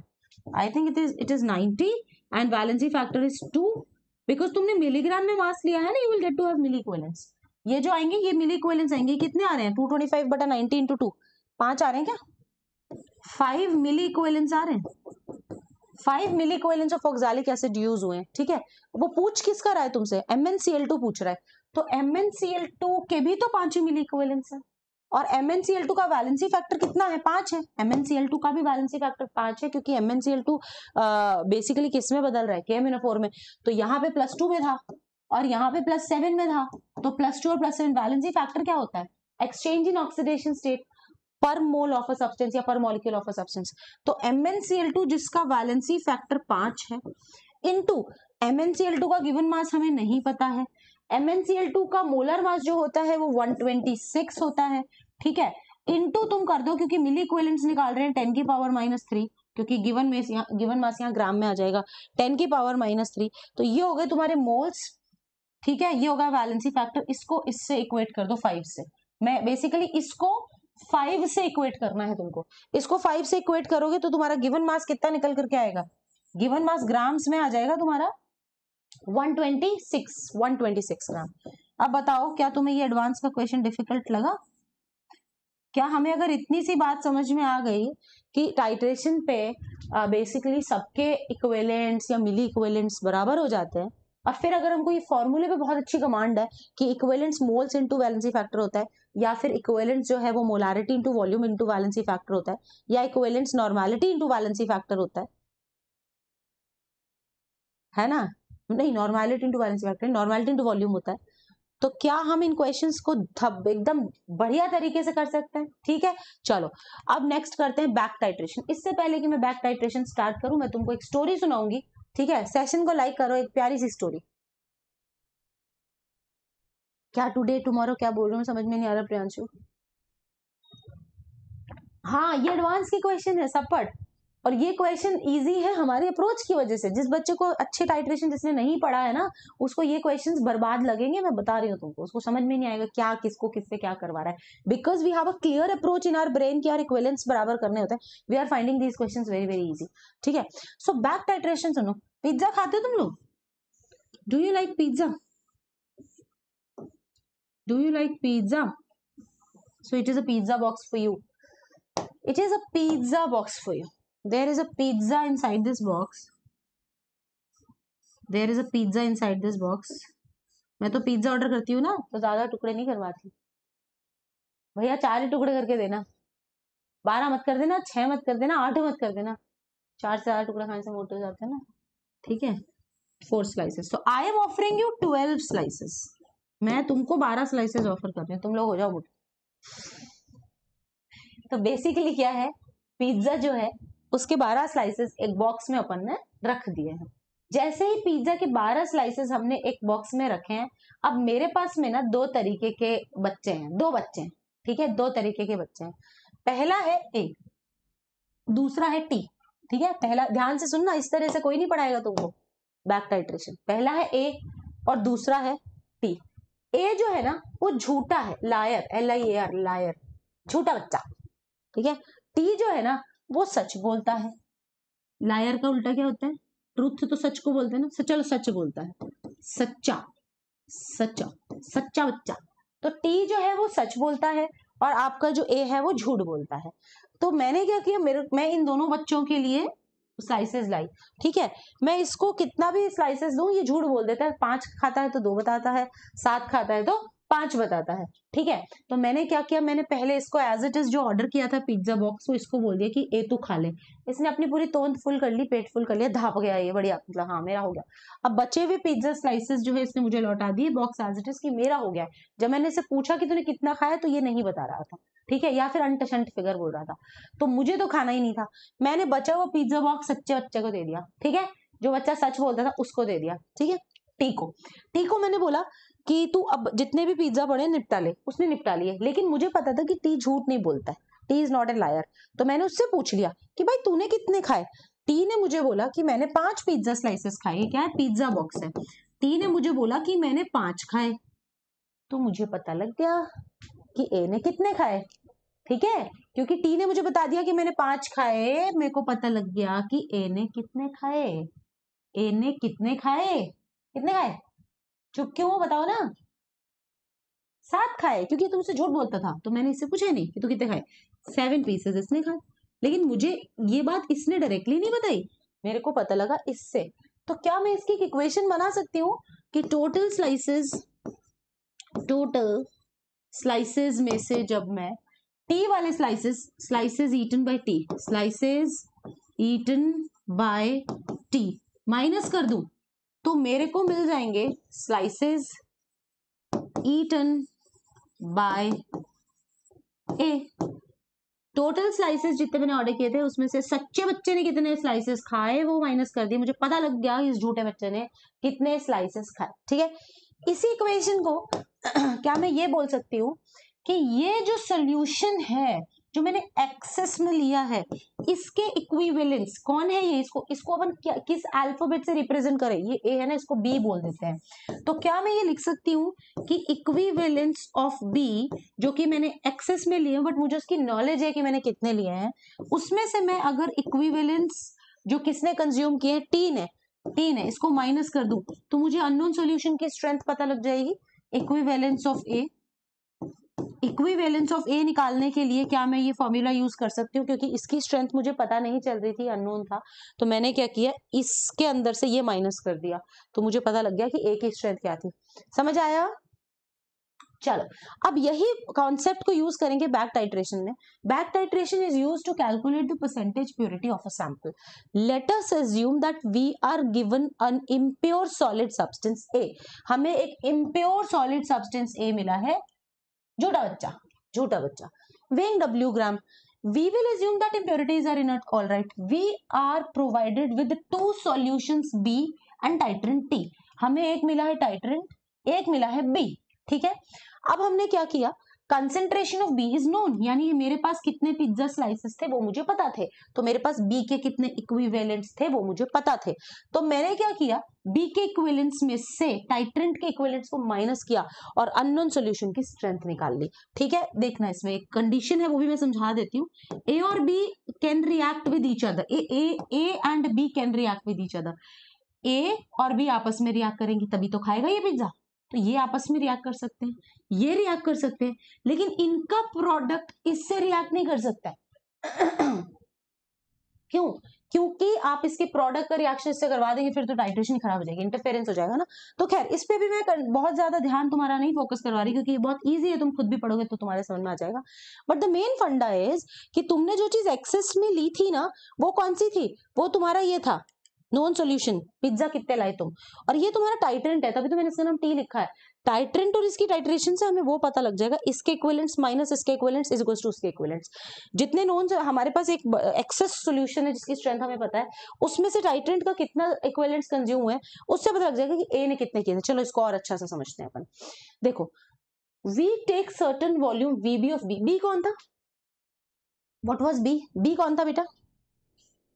I think it is 90 and valency factor is 2, because तुमने मिलीग्राम में मास लिया है ना, you will get to have milli equivalence. ये जो आएंगे ये मिली इक्विवेलेंस आएंगे, कितने आ रहे हैं? 225 बटा 90 इंटू 2, 5 आ रहे हैं क्या? 5 मिली इक्विवेलेंस आ रहे हैं। 5 मिली equivalence of oxalic acid use हुए हैं। ठीक है, वो पूछ किसका रहा है तुमसे? MnCl2 पूछ रहा है, तो MnCl2 के भी तो 5 ही मिली इक्विवेलेंस है, और MnCl2 का वैलेंसी फैक्टर कितना है? 5 है। MnCl2 का भी वैलेंसी फैक्टर 5 है, क्योंकि MnCl2 बेसिकली किस में बदल रहा है? KMnO4 में। तो यहाँ पे +2 में था और यहाँ पे +7 में था, तो +2 और +7 वैलेंसी फैक्टर क्या होता है? एक्सचेंज इन ऑक्सीडेशन स्टेट पर मोल ऑफ अ सब्सटेंस या पर मॉलिक्यूल ऑफ अ सब्सटेंस। तो MnCl2 जिसका वैलेंसी फैक्टर 5 है इनटू MnCl2 का गिवन मास हमें नहीं पता है, MnCl2 का मोलर मास जो होता है वो 126 होता है। ठीक है, इनटू तुम कर दो, क्योंकि मिली इक्विवेलेंट्स निकाल रहे हैं 10 की पावर -3, क्योंकि गिवन मास यहाँ ग्राम में आ जाएगा 10 की पावर -3, तो ये हो गए तुम्हारे मोल्स। ठीक है, ये होगा वैलेंसी फैक्टर। इसको इससे इक्वेट कर दो 5 से। मैं बेसिकली इसको 5 से इक्वेट करना है तुमको, इसको 5 से इक्वेट करोगे तो तुम्हारा गिवन मास कितना निकल करके आएगा? गिवन मास ग्राम्स में आ जाएगा तुम्हारा 126 ग्राम। अब बताओ, क्या तुम्हें ये एडवांस का क्वेश्चन डिफिकल्ट लगा? क्या हमें अगर इतनी सी बात समझ में आ गई कि टाइट्रेशन पे बेसिकली सबके इक्विवेलेंट्स या मिली इक्विवेलेंट्स बराबर हो जाते हैं, और फिर अगर हमको ये फॉर्मूले पे बहुत अच्छी कमांड है कि equivalents moles into valency factor होता है, या फिर इक्विवेलेंट्स जो है वो molarity into volume into valency factor होता है, या equivalents normality into valency factor होता है, है ना, नहीं normality into valency factor, normality into volume होता है। तो क्या हम इन क्वेश्चंस को एकदम बढ़िया तरीके से कर सकते हैं? ठीक है, चलो अब नेक्स्ट करते हैं बैक टाइट्रेशन। इससे पहले कि मैं बैक टाइट्रेशन स्टार्ट करूं, मैं तुमको एक स्टोरी सुनाऊंगी। ठीक है, सेशन को लाइक करो, एक प्यारी सी स्टोरी। क्या टुडे टुमारो क्या बोल रही हूँ समझ में नहीं आ रहा प्रियांशु। हाँ, ये एडवांस की क्वेश्चन है सपट, और ये क्वेश्चन इजी है हमारे अप्रोच की वजह से। जिस बच्चे को अच्छे टाइट्रेशन जिसने नहीं पढ़ा है ना, उसको ये क्वेश्चंस बर्बाद लगेंगे, मैं बता रही हूँ तुमको। उसको समझ में नहीं आएगा क्या किसको किससे क्या करवा रहा है, because we have a clear approach in our brain कि यार इक्विवेलेंस बराबर करने होते हैं। We are finding these questions very very easy. ठीक है, सो बैक टाइट्रेशन सुनो। पिज्जा खाते हो तुम लोग? Do you like pizza? Do you like pizza? So it is a pizza box for you. It is a pizza box for you. There is a pizza inside this box. There is a pizza inside this box. मैं तो पिज्जा ऑर्डर करती हूँ ना, तो ज्यादा टुकड़े नहीं करवाती भैया, 4 ही टुकड़े करके देना, 12 मत कर देना, 6 मत कर देना, 8 मत कर देना, 4 से ज्यादा टुकड़े खाने से मोटे हो जाते हैं ना। ठीक है, 4 स्लाइसेस। तो I am offering you 12 slices. मैं तुमको 12 स्लाइसेस ऑफर कर रही हूँ, तुम लोग हो जाओ मोटे। तो बेसिकली क्या है, पिज्जा जो है उसके 12 स्लाइसेस एक बॉक्स में अपन ने रख दिए हैं। जैसे ही पिज्जा के 12 स्लाइसेस हमने एक बॉक्स में रखे हैं, अब मेरे पास में ना 2 तरीके के बच्चे हैं, 2 बच्चे हैं। ठीक है, 2 तरीके के बच्चे हैं। पहला है ए, दूसरा है टी। ठीक है, पहला ध्यान से सुनना, इस तरह से कोई नहीं पढ़ाएगा तुमको बैक टाइट्रेशन। पहला है ए और दूसरा है टी। ए जो है ना वो झूठा है, लायर, LIAR, लायर, झूठा बच्चा। ठीक है, टी जो है ना वो सच बोलता है। लायर का उल्टा क्या होता है? ट्रुथ तो सच को बोलते हैं ना, चलो सच बोलता है, सच्चा, सच्चा, सच्चा बच्चा। तो टी जो है वो सच बोलता है और आपका जो ए है वो झूठ बोलता है। तो मैंने क्या किया, मैं इन दोनों बच्चों के लिए स्लाइसेस लाई। ठीक है, मैं इसको कितना भी स्लाइसेस दूं ये झूठ बोल देता है। 5 खाता है तो 2 बताता है, 7 खाता है तो 5 बताता है। ठीक है, तो मैंने क्या किया, मैंने पहले इसको एज इट इज जो ऑर्डर किया था पिज्जा बॉक्स, वो इसको बोल दिया कि ए तू खा ले। इसने अपनी पूरी तोंद फुल कर ली, पेट फुल कर लिया, धाप गया ये, बढ़िया, मतलब हाँ मेरा हो गया। अब बचे हुए पिज्जा स्लाइसेस जो है इसने मुझे लौटा दिए बॉक्स एज इट इज कि मेरा हो गया। जब मैंने इसे पूछा कि तूने कितना खाया, तो ये नहीं बता रहा था। ठीक है, या फिर अंटशंट फिगर बोल रहा था, तो मुझे तो खाना ही नहीं था। मैंने बचा हुआ पिज्जा बॉक्स सच्चे बच्चे को दे दिया। ठीक है, जो बच्चा सच बोलता था उसको दे दिया। ठीक है, टी को मैंने बोला कि तू अब जितने भी पिज्जा पड़े निपटा ले। उसने निपटा लिए, लेकिन मुझे पता था कि टी झूठ नहीं बोलता है, T is not a lawyer. तो मैंने उससे पूछ लिया कि भाई तूने कितने खाए। टी ने मुझे बोला कि मैंने 5 पिज्जा स्लाइसेस खाए। क्या है, पिज्जा बॉक्स है। टी ने मुझे बोला कि मैंने 5 खाए। तो मुझे पता लग गया कि ए ने कितने खाए। ठीक है, क्योंकि टी ने मुझे बता दिया कि मैंने 5 खाए, मेरे को पता लग गया कि ए ने कितने खाए। ए ने कितने खाए, कितने खाए? चुप क्यों हो, बताओ ना। 7 खाए, क्योंकि तुमसे झूठ बोलता था, तो मैंने इससे पूछा नहीं कि तू कितने खाए। 7 पीसेस इसने खाए, लेकिन मुझे ये बात इसने डायरेक्टली नहीं बताई, मेरे को पता लगा इससे। तो क्या मैं इसकी इक्वेशन बना सकती हूँ कि टोटल स्लाइसेस में से जब मैं टी वाले slices eaten by T, slices eaten by T minus कर दूं, तो मेरे को मिल जाएंगे slices eaten by A. Total slices जितने मैंने ऑर्डर किए थे उसमें से सच्चे बच्चे ने कितने स्लाइसेस खाए वो माइनस कर दिए, मुझे पता लग गया इस झूठे बच्चे ने कितने स्लाइसेस खाए। ठीक है, इसी इक्वेशन को क्या मैं ये बोल सकती हूँ कि ये जो सोल्यूशन है जो मैंने एक्सेस में लिया है, इसके इक्विवेलेंस कौन है ये, इसको अपन किस अल्फाबेट से रिप्रेजेंट करें, ये ए है ना, इसको बी बोल देते हैं। तो क्या मैं ये लिख सकती हूँ कि इक्विवेलेंस ऑफ बी, जो कि मैंने एक्सेस में लिए बट मुझे उसकी नॉलेज है कि मैंने कितने लिए हैं, उसमें से मैं अगर इक्विवेलेंस जो किसने कंज्यूम किए, टी ने इसको माइनस कर दूं, तो मुझे अननोन सॉल्यूशन की स्ट्रेंथ पता लग जाएगी। इक्विवेलेंस ऑफ ए निकालने के लिए क्या मैं ये फॉर्मूला यूज कर सकती हूँ, क्योंकि इसकी स्ट्रेंथ मुझे पता नहीं चल रही थी, अननोन था, तो मैंने क्या किया, इसके अंदर से ये माइनस कर दिया, तो मुझे पता लग गया कि ए की स्ट्रेंथ क्या थी। समझ आया? चलो अब यही कॉन्सेप्ट को यूज करेंगे बैक टाइट्रेशन में. Back titration is used to calculate the percentage purity of a sample. Let us assume that we are given an impure solid substance A. हमें एक इम्प्योर सॉलिड सब्सटेंस ए मिला है, झूठा बच्चा weighing W gram. We will assume that impurities are inert. All right, we are provided with two solutions B and titrant T. हमें एक मिला है titrant, एक मिला है B. ठीक है, अब हमने क्या किया, concentration of B is known, यानी मेरे पास कितने पिज्जा स्लाइसेस थे वो मुझे पता थे, तो मेरे पास बी के कितने इक्विवेलेंट्स थे वो मुझे पता थे. तो मैंने क्या किया, बी के इक्विवेलेंट्स में से टाइट्रेंट के इक्विवेलेंट्स को माइनस किया और अननोन सॉल्यूशन की स्ट्रेंथ निकाल ली. ठीक है, देखना इसमें एक कंडीशन है, वो भी मैं समझा देती हूँ. ए और B can react with each other. A and B can react with each other. A और बी आपस में रिएक्ट करेंगे तभी तो खाएगा ये पिज्जा. तो ये आपस में रिएक्ट कर सकते हैं, ये रिएक्ट कर सकते हैं, लेकिन इनका प्रोडक्ट इससे रिएक्ट नहीं कर सकता है. क्यों? क्योंकि आप इसके प्रोडक्ट का रिएक्शन इससे करवा देंगे फिर तो टाइट्रेशन खराब हो जाएगी, इंटरफेरेंस हो जाएगा ना. तो खैर इस पे भी मैं बहुत ज्यादा ध्यान तुम्हारा नहीं फोकस करवा रही, क्योंकि ये बहुत इजी है, तुम खुद भी पढ़ोगे तो तुम्हारे समझ में आ जाएगा. बट द मेन फंडा इज कि तुमने जो चीज एक्सेस में ली थी ना, वो कौन सी थी, वो तुम्हारा ये था नॉन सॉल्यूशन. पिज्जा कितने लाए तुम, और ये तुम्हारा टाइट्रेंट है, तभी तो मैंने इसका नाम टी लिखा है. टाइट्रेंट और इसकी टाइट्रेशन से हमें वो पता लग जाएगा, इसके इक्विवेलेंट्स माइनस इसके इक्विवेलेंट्स इज इक्वल्स टू उसके इक्विवेलेंट्स. जितने नोन हमारे पास एक एक्सेस सॉल्यूशन है जिसकी स्ट्रेंथ हमें पता है, उसमें से टाइट्रेंट का कितना इक्विवेलेंट्स कंज्यूम हुए उससे पता लग जाएगा कि ए ने कितने किए थे. चलो इसको और अच्छा से समझते हैं अपन. देखो, we take certain volume V B of B. B कौन था, व्हाट वाज बी? बी कौन था बेटा,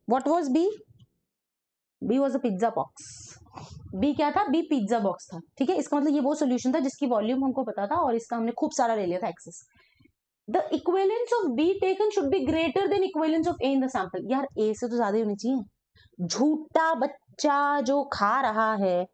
what was B? B was a pizza box. B क्या था, बी पिज्जा बॉक्स था. ठीक है, इसका मतलब ये वो सॉल्यूशन था जिसकी वॉल्यूम हमको पता था और इसका हमने खूब सारा ले लिया था excess. The equivalence of B taken should be greater than equivalence of A in the sample. यार ए से तो ज्यादा होनी चाहिए. झूठा बच्चा जो खा रहा है,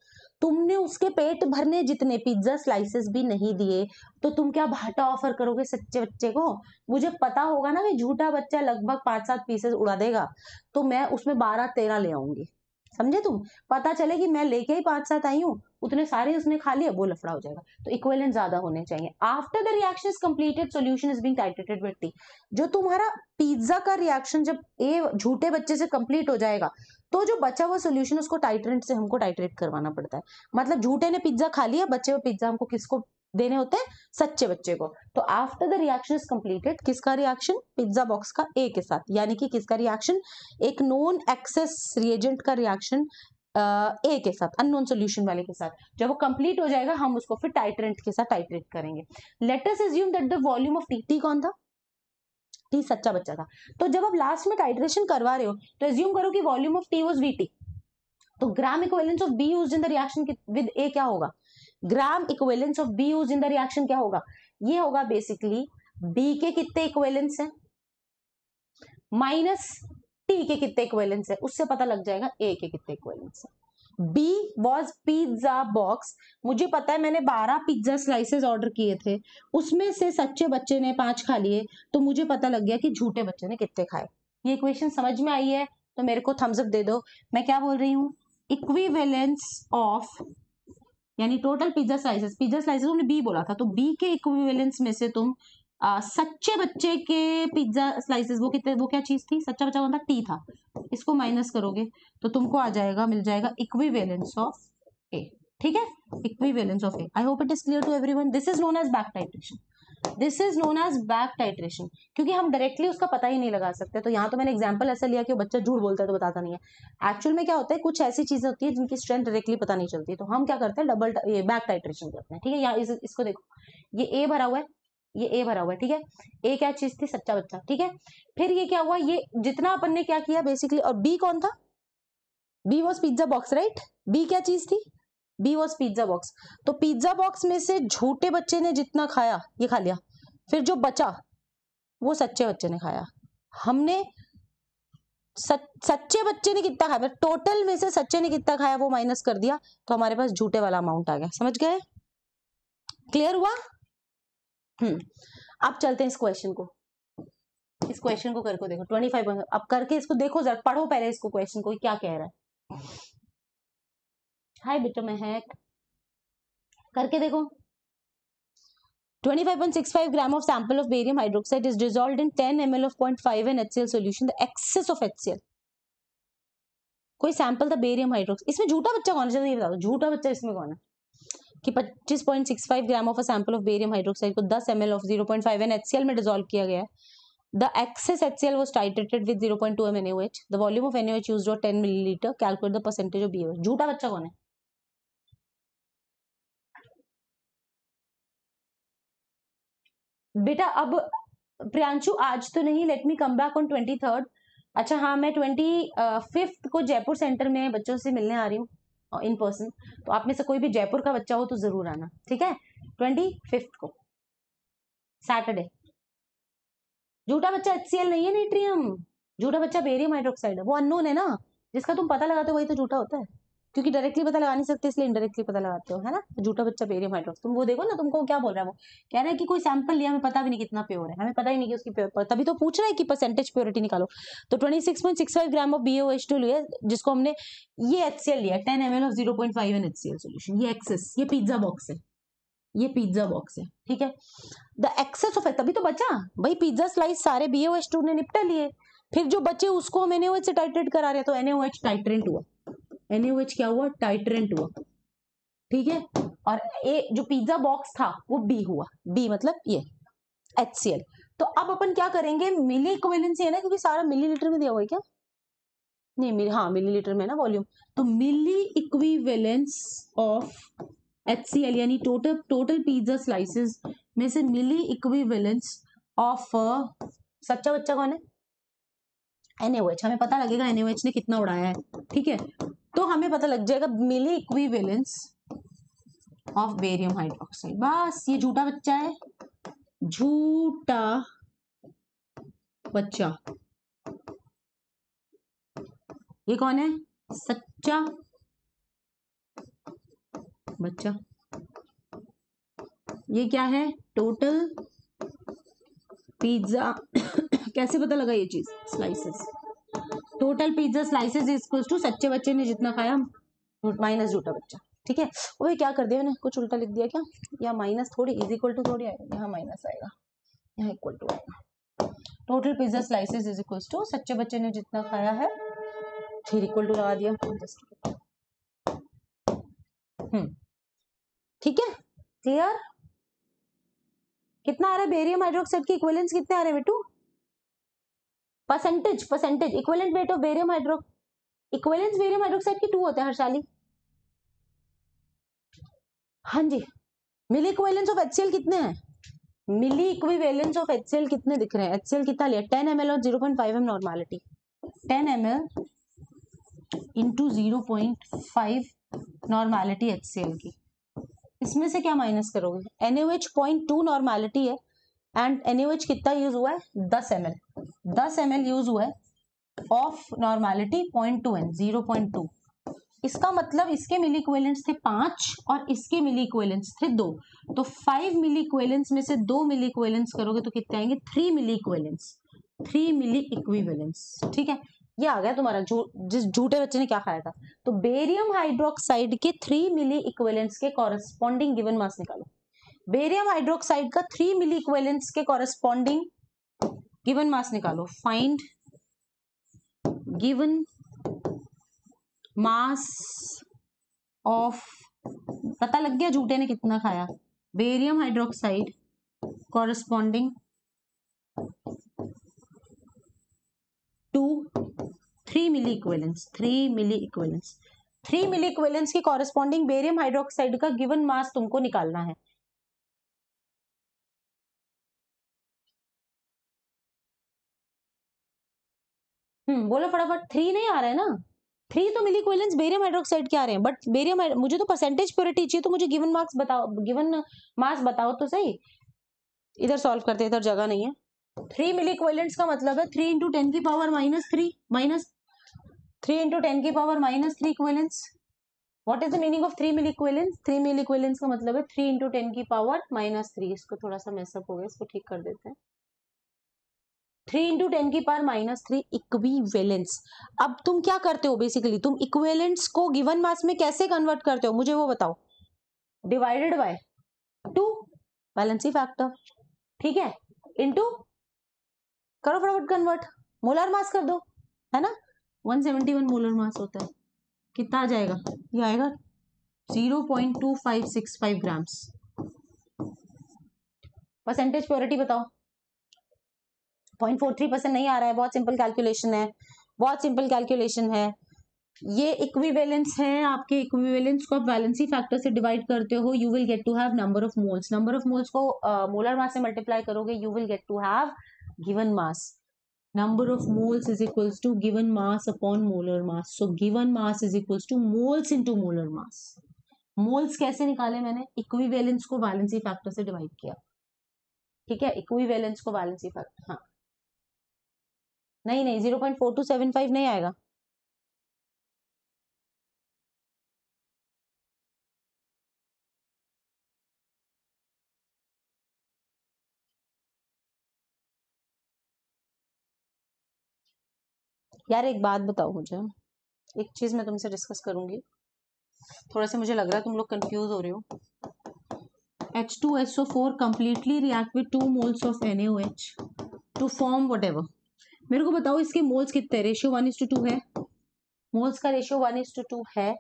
तुमने उसके पेट भरने जितने पिज्जा स्लाइसेस भी नहीं दिए, तो तुम क्या भाटा ऑफर करोगे सच्चे बच्चे को? मुझे पता होगा ना कि झूठा बच्चा लगभग 5-7 पीसेस उड़ा देगा, तो मैं उसमें 12-13 ले आऊंगी. समझे तुम? पता चले कि मैं लेके ही 5-7 आई हूँ, उतने सारे उसने खा लिए, वो लफड़ा हो जाएगा. तो इक्विवेलेंट ज्यादा होने चाहिए. After the reaction is completed solution is being titrated with T. जो तुम्हारा पिज्जा का रिएक्शन जब ए झूठे बच्चे से कंप्लीट हो जाएगा, तो जो बचा हुआ सॉल्यूशन उसको टाइट्रेंट से हमको टाइट्रेट करवाना पड़ता है. मतलब झूठे ने पिज्जा खा लिया, बचे हुए पिज्जा हमको किसको देने होते हैं, सच्चे बच्चे को. तो after the reaction is completed, किसका रिएक्शन, पिज्जा बॉक्स का ए के साथ, यानी कि किसका रिएक्शन, एक नॉन एक्सेस रिएजेंट का रिएक्शन ए के साथ, अननोन सॉल्यूशन वाले के साथ. जब वो कंप्लीट हो जाएगा हम उसको फिर टाइट्रेंट के साथ टाइट्रेट करेंगे. Late us assume that the volume of T, T कौन था, टी सच्चा बच्चा था. तो जब आप लास्ट में टाइट्रेशन करवा रहे हो तो अज्यूम करो कि volume of T was VT. तो gram equivalence of B used in the reaction with A क्या होगा, gram equivalence of B used in the reaction क्या होगा, ये होगा बेसिकली बी के कितने इक्विवेलेंस हैं माइनस टी के कितने इक्विवेलेंस है, उससे पता लग जाएगा ए के कितने इक्विवेलेंस है. B was pizza box. मुझे पता है मैंने 12 पिज्जा स्लाइसेस ऑर्डर किए थे, उसमें से सच्चे बच्चे ने 5 खा लिए, तो मुझे पता लग गया कि झूठे बच्चे ने कितने खाए. ये इक्वेशन समझ में आई है तो मेरे को थम्स अप दे दो. मैं क्या बोल रही हूँ, इक्विवेलेंस ऑफ, यानी टोटल पिज्जा स्लाइसेस तुमने बी बोला था, तो बी के इक्विवेलेंस में से तुम सच्चे बच्चे के पिज्जा स्लाइसेस वो कितने, वो क्या चीज थी, सच्चा बच्चा कौन था, टी था, इसको माइनस करोगे तो तुमको आ जाएगा, मिल जाएगा इक्विवेलेंस ऑफ ए. ठीक है, equivalence of A. I hope it is clear to everyone. This is known as back titration. This is known as back titration, क्योंकि हम डायरेक्टली उसका पता ही नहीं लगा सकते. तो यहाँ तो मैंने एग्जांपल ऐसा लिया कि वो बच्चा झूठ बोलता है तो बताता नहीं है. एक्चुअल में क्या होता है, कुछ ऐसी चीजें होती है जिनकी स्ट्रेंथ डायरेक्टली पता नहीं चलती, तो हम क्या करते हैं, डबल ये बैक टाइट्रेशन करते हैं. ठीक है, यहाँ इसको देखो, ये ए भरा हुआ है, ये ए भरा हुआ है. ठीक है, ए क्या चीज थी, सच्चा बच्चा. ठीक है, फिर ये क्या हुआ, ये जितना अपन ने क्या किया बेसिकली, और बी कौन था, B was pizza box, right. B क्या चीज थी, बी वॉज पिज्जा बॉक्स. तो पिज्जा बॉक्स में से झूठे बच्चे ने जितना खाया ये खा लिया, फिर जो बचा वो सच्चे बच्चे ने खाया. हमने सच्चे बच्चे ने कितना खाया, टोटल में से सच्चे ने कितना खाया वो माइनस कर दिया, तो हमारे पास झूठे वाला अमाउंट आ गया. समझ गए, क्लियर हुआ. अब चलते हैं इस क्वेश्चन को, इस क्वेश्चन को करके देखो 25. अब करके इसको देखो जरा, पढ़ो पहले इसको, क्वेश्चन को क्या कह रहा है. हाय बेटा महक, करके देखो. 25.65 gram of sample of barium hydroxide is dissolved in 10 ml of 0.5 and HCl solution. The excess of HCl. कोई सैंपल था बेरियम हाइड्रोक्साइड, इसमें झूठा बच्चा कौन है ये बता दो, झूठा बच्चा इसमें कौन है कि 25.65 gram of a sample of barium hydroxide को 10 ml ऑफ 0.5 एन HCl में डिसॉल्व किया गया है. The excess HCl was titrated with 0.2 m NaOH. The volume of NaOH used was 10 milliliter. Calculate the percentage of BOH. झूठा बच्चा कौन है? बेटा अब प्रियांशु आज तो नहीं, let me come back on 23rd. अच्छा हाँ, मैं 25th को जयपुर सेंटर में बच्चों से मिलने आ रही हूँ इन पर्सन. तो आप में से कोई भी जयपुर का बच्चा हो तो जरूर आना, ठीक है? 25th को सैटरडे. झूठा बच्चा HCl नहीं है नाइट्रियम, झूठा बच्चा बेरियम हाइड्रोक्साइड है. वो अननोन है ना, जिसका तुम पता लगाते हो वही तो झूठा होता है, क्योंकि डायरेक्टली पता लगा नहीं सकते इसलिए इनडायरेक्टली पता लगाते हो, है ना? झूठा बच्चा बेरियम हाइड्रोक्साइड. तुम वो देखो ना, तुमको क्या बोल रहा है वो, कह रहा है कि कोई सैंपल लिया, हमें पता भी नहीं कितना प्योर है, हमें पता ही नहीं कि उसकी प्योर, तभी तो पूछ रहा है कि परसेंटेज प्योरिटी निकालो. तो 26.65 ग्राम ऑफ BOH2 लिया, जिसको हमने ये HCl लिया 10 ml of 0.5 N HCl solution. ये एक्सेस, ये पिज्जा बॉक्स है, ये पिज्जा बॉक्स है, ठीक है? द एक्सेस ऑफ, तभी तो बचा भाई पिज्जा स्लाइस सारे BOH2 ने निपटा लिए, फिर जो बचे उसको हम NaOH से टाइट्रेट करा रहे, तो NaOH टाइट्रेंट हुआ. NaOH क्या हुआ? टाइट्रेंट हुआ, ठीक है? और ए जो पिज्जा बॉक्स था वो B हुआ, B मतलब ये HCl. तो अब अपन क्या करेंगे, मिली इक्विवेलेंसी है ना, क्योंकि सारा मिलीलीटर में दिया हुआ है क्या? नहीं, हाँ मिलीलीटर में ना वॉल्यूम. तो मिली इक्विवेलेंस ऑफ HCl यानी टोटल पिज्जा स्लाइसेस में से मिली इक्विवेलेंस ऑफ सच्चा बच्चा कौन है? NaOH. हमें पता लगेगा NaOH ने कितना उड़ाया है, ठीक है? तो हमें पता लग जाएगा मिली इक्विवेलेंस ऑफ बेरियम हाइड्रोक्साइड. बस ये झूठा बच्चा है, झूठा बच्चा. ये कौन है? सच्चा बच्चा. ये क्या है? टोटल पिज्जा कैसे पता लगा ये चीज? Slices. Total pizza slices is equal to सच्चे बच्चे ने जितना खाया माइनस झूठा बच्चा, ठीक है? वो क्या कर दिया मैंने, कुछ उल्टा लिख दिया क्या? या माइनस थोड़ी इज इक्वल टू थोड़ी आएगा, यहाँ माइनस आएगा, यहाँ इक्वल टू आएगा. Total pizza slices is equal to सच्चे बच्चे ने जितना खाया है, फिर इक्वल टू लगा दिया. ठीक है, क्लियर? कितना आ रहा है बेरियम हाइड्रोक्साइड की इक्विवेलेंस? कितने आ रहे हैं बेटू? Percentage equivalent weight of barium equivalence barium hydroxide की 2 होते हैं हर्षाली. हाँ जी. मिली इक्विवेलेंस ऑफ HCl कितने हैं? मिली इक्विवेलेंस ऑफ HCl कितने दिख रहे हैं? HCl कितना लिया? 10 ml और 0.5 m normality. 10 ml into 0.5 normality HCl की. इसमें से क्या माइनस करोगे? NaOH 0.2 नॉर्मेलिटी है एंड NaOH कितना यूज हुआ है? 10 ml. 10 ml यूज हुआ है ऑफ नॉर्मेलिटी 0.2 n 0.2. इसका मतलब इसके मिली इक्विवेलेंट्स थे 5 और इसके मिली इक्विवेलेंट्स थे 2. तो 5 मिली इक्विवेलेंट्स में से 2 मिली इक्विवेलेंट्स करोगे तो कितने आएंगे? 3 मिली इक्विवेलेंट्स. 3 मिली इक्विवेलेंट्स, ठीक है? ये आ गया तुम्हारा जिस झूठे बच्चे ने क्या खाया था. तो बेरियम हाइड्रोक्साइड के 3 मिली इक्विवेलेंट्स के कॉरेस्पॉन्डिंग गिवन मास निकालो. बेरियम हाइड्रोक्साइड का 3 मिली इक्विवेलेंट्स के कॉरेस्पॉन्डिंग गिवन मास निकालो. फाइंड गिवन मास ऑफ, पता लग गया झूठे ने कितना खाया. Barium hydroxide corresponding to 3 milliequivalents. 3 milliequivalents. 3 milliequivalents के कॉरेस्पॉन्डिंग बेरियम हाइड्रोक्साइड का गिवन मास तुमको निकालना है. बोलो फटाफट. 3 नहीं आ रहा है ना? 3 तो मिली इक्विवेलेंट्स बेरियम हाइड्रोक्साइड के आ रहे हैं, बट बेरियम मुझे तो परसेंटेज प्योरिटी चाहिए, तो मुझे गिवन मार्क्स बताओ, गिवन मास बताओ तो सही. इधर सॉल्व करते, इधर जगह नहीं है. 3 मिली इक्विवेलेंट्स का मतलब है 3 इंटू 10 की पावर -3 माइनस 3 इंटू 10 की power -3 equivalents. What is the meaning of 3 milliequivalents? 3 milliequivalents का मतलब है 3 इंटू 10 की पावर -3. इसको थोड़ा सा मेसअप हो गया, इसको ठीक कर देते हैं. 3 इंटू 10 की पावर -3 इक्विवेलेंट्स. अब तुम क्या करते हो बेसिकली? तुम इक्विवेलेंट्स को गिवन मास में कैसे कन्वर्ट करते हो मुझे वो बताओ. Divided by 2. वैलेंसी फैक्टर, ठीक है, इनटू करो फटाफट कन्वर्ट, मोलर मास कर दो, है ना, 171 मोलर मास होता है, कितना आ जाएगा, ये आएगा 0.2565 ग्राम्स। परसेंटेज प्योरिटी बताओ, 0.43% नहीं आ रहा है, बहुत सिंपल कैलकुलेशन है, बहुत सिंपल कैलकुलेशन है, ये इक्विवेलेंस है, आपके इक्विवेलेंस को आप वैलेंसी फैक्टर से डिवाइड करते हो, you will get to have number of moles, number of moles को मोलर मास से मल्टीप्लाई करोगे, you will get to have given mass, number of moles is equals to given mass upon molar mass, so given mass is equals to moles into molar mass। moles कैसे निकाले मैंने, इक्विवेलेंस को वैलेंसी फैक्टर से डिवाइड किया, ठीक है, इक्विवेलेंस को वैलेंसी फैक्टर, हाँ नहीं नहीं 0.4275 नहीं आएगा, यार एक बात बताओ मुझे, एक चीज मैं तुमसे डिस्कस करूंगी, थोड़ा सा मुझे लग रहा है तुम लोग कंफ्यूज हो रहे हो। H2SO4 completely react with 2 moles of NaOH to form whatever। मेरे को बताओ इसके मोल्स कितने, रेशियो 1:2 है, मोल्स का रेशियो 1:2 है,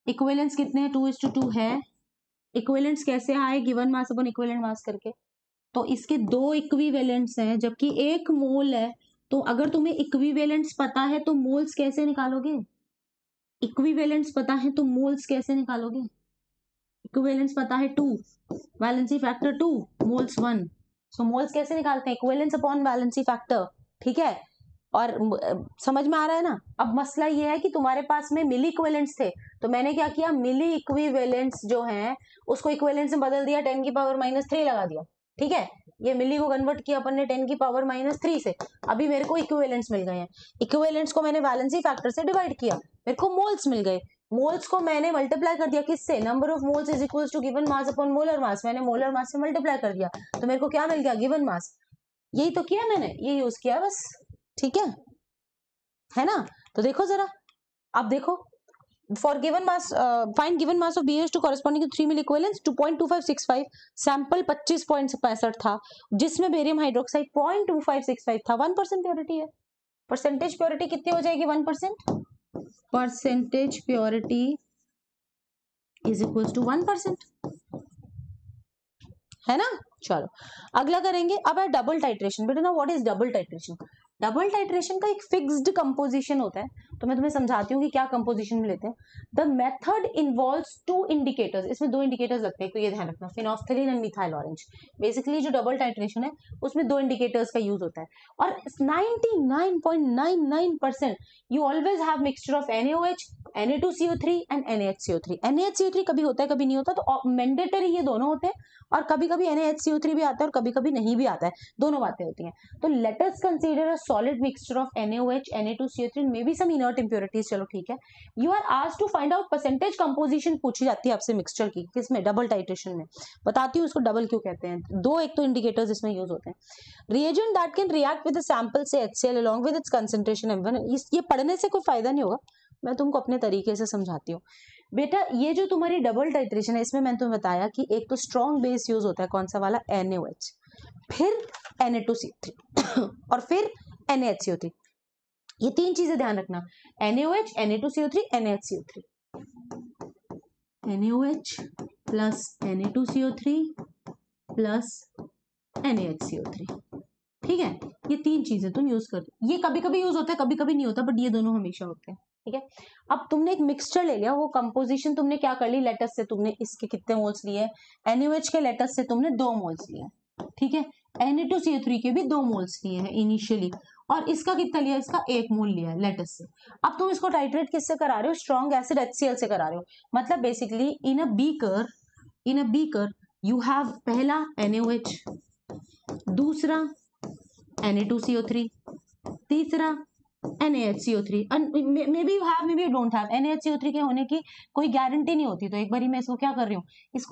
इक्विवेलेंस कितने हैं, 2:2 है, इक्विवेलेंस कैसे आए, गिवन मास अपन इक्विवेलेंट मास करके, तो इसके दो इक्विवेलेंट्स हैं जबकि एक मोल है, तो अगर तुम्हें इक्विवेलेंट्स पता है तो मोल्स कैसे निकालोगे, इक्विवेलेंट्स पता है तो मोल्स कैसे निकालोगे, इक्विवेलेंट्स पता है 2, वैलेंसी फैक्टर 2, मोल्स 1, सो मोल्स कैसे निकालते हैं, इक्विवेलेंस अपॉन वैलेंसी फैक्टर, ठीक है, और समझ में आ रहा है ना। अब मसला ये है कि तुम्हारे पास में मिली इक्विवेलेंट्स थे, तो मैंने क्या किया, मिली इक्विवेलेंट्स जो हैं उसको इक्विवेलेंट्स में बदल दिया, 10⁻³ लगा दिया, ठीक है, ये मिली को कन्वर्ट किया अपन ने 10⁻³ से, अभी मेरे को इक्विवेलेंट्स मिल गए हैं, इक्विवेलेंट्स को मैंने वैलेंसी फैक्टर से डिवाइड किया, मेरे को मोल्स मिल गए, मोल्स को मैंने मल्टीप्लाई कर दिया किससे, number of moles is equals to given mass upon molar mass, मैंने मोलर मास से मल्टीप्लाई कर दिया, तो मेरे को क्या मिल गया, गिवन मास, यही तो किया मैंने, ये यूज किया बस, ठीक है ना। तो देखो जरा, अब देखो, for given mass find given mass of BH2 corresponding to 3 milliequivalence 2.2565, sample 25.65 था, जिसमें बेरियम हाइड्रोक्साइड 0.2565 था, 1% प्योरिटी है, परसेंटेज प्योरिटी कितनी हो जाएगी, 1%, percentage purity is equal to 1%, है ना। चलो अगला करेंगे, अब है डबल टाइट्रेशन। बेटा ना what is double titration, double titration का एक फिक्स्ड कंपोजिशन होता है, तो मैं तुम्हें समझाती हूँ कि क्या कंपोजिशन में लेते हैं। द मेथड इन्वॉल्व्स 2 इंडिकेटर्स, इसमें 2 इंडिकेटर्स लगते हैं, तो ये ध्यान रखना, फिनोल्फ्थालीन एंड मिथाइल ऑरेंज। बेसिकली जो डबल टाइट्रेशन है उसमें 2 इंडिकेटर्स का यूज होता है, और 99.99% you always have mixture of NaOH, Na2CO3 and NaHCO3। NaHCO3 कभी होता है कभी नहीं होता, तो मैंडेटरी ये दोनों होते हैं, और कभी कभी NaHCO3 भी आता है और कभी कभी नहीं भी आता है, दोनों बातें होती हैं। तो let us consider a solid mixture of NaOH, Na2CO3 may be some inert impurities, चलो ठीक है। You are asked to find out percentage composition, पूछी जाती है आपसे मिक्सचर की, किसमें, डबल टाइट्रेशन में। बताती हूँ इसको डबल क्यों कहते हैं, दो एक तो इंडिकेटर्स इसमें यूज होते हैं। Reagent that can react with the sample से HCl along with its concentration M1, ये पढ़ने से कोई फायदा नहीं होगा, मैं तुमको अपने तरीके से समझाती हूँ। बेटा ये जो तुम्हारी डबल टाइट्रेशन है, इसमें मैंने तुम्हें बताया कि एक तो स्ट्रॉन्ग बेस यूज होता है, कौन सा वाला, NaOH, फिर Na2CO3 और फिर NaHCO3, ये 3 चीजें ध्यान रखना, NaOH, Na2CO3, NaHCO3, NaOH plus Na2CO3 plus NaHCO3, ठीक है, ये 3 चीजें तुम यूज कर, ये कभी कभी यूज होता है कभी कभी नहीं होता, बट ये दोनों हमेशा होते हैं, ठीक है। अब तुमने एक मिक्सचर ले लिया, वो कंपोजिशन तुमने क्या कर ली, लेटस से तुमने इसके कितने मोल्स लिए, NaOH के लेटस से तुमने 2 मोल्स लिए, ठीक है, Na2CO3 के भी 2 मोल्स लिए हैं इनिशियली, और इसका कितना लिया, इसका 1 मोल लिया है लेटस से। अब तुम इसको टाइट्रेट किससे करा रहे हो, स्ट्रॉन्ग एसिड HCl से करा रहे हो, मतलब basically in a beaker you have पहला NaOH, दूसरा Na2CO3, तीसरा NaHCO3, may be you have may be you don't have. NaHCO3 के होने की कोई गारंटी नहीं होती, तो एक बारी मैं इसको क्या कर रही हूँ,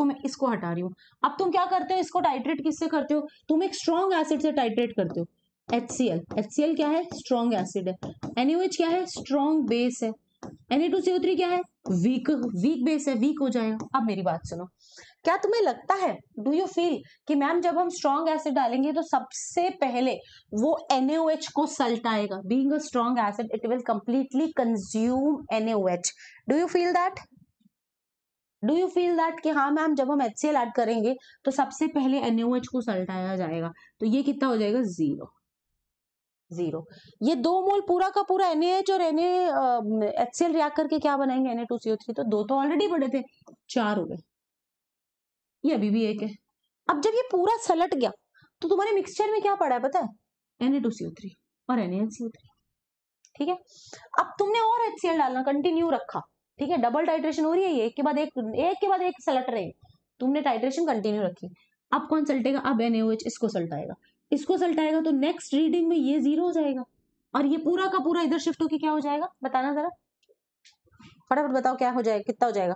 मैं इसको हटा रही हूँ। अब तुम क्या करते हो, इसको टाइट्रेट किससे करते हो, तुम एक स्ट्रॉन्ग एसिड से टाइट्रेट करते हो, HCl क्या है, स्ट्रॉन्ग एसिड है, NaOH क्या है, स्ट्रॉन्ग बेस है, Na2CO3 क्या है, वीक बेस है, वीक हो जाएगा। अब मेरी बात सुनो, क्या तुम्हें लगता है, डू यू फील कि मैम जब हम स्ट्रॉन्ग एसिड डालेंगे तो सबसे पहले वो NaOH को सल्टाएगा? Being a strong acid it will completely consume NaOH। Do you feel that? Do you feel that कि हाँ मैम जब हम HCl ऐड करेंगे तो सबसे पहले NaOH को सल्टाया जाएगा, तो ये कितना हो जाएगा, जीरो। ये 2 मोल पूरा का पूरा NaH और HCl रिएक्ट करके क्या बनाएंगे, Na2CO3। तो 2 तो ऑलरेडी बड़े थे, 4 हो गए, ये अभी भी 1 है। अब जब ये पूरा सलट गया तो तुम्हारे मिक्सचर में क्या पड़ा है पता है, Na2CO3 और NaHCO3। ठीक है, अब तुमने और HCl डालना कंटिन्यू रखा, ठीक है, डबल टाइट्रेशन हो रही है, ये एक के बाद एक सलट रहे, तुमने टाइट्रेशन कंटिन्यू रखी। अब कौन सल्टेगा, अब NaOH इसको सल्टाएगा तो नेक्स्ट रीडिंग में ये 0 हो जाएगा और ये पूरा का पूरा इधर शिफ्ट होके क्या हो जाएगा, बताना जरा, फटाफट बताओ क्या हो जाएगा, कितना हो जाएगा,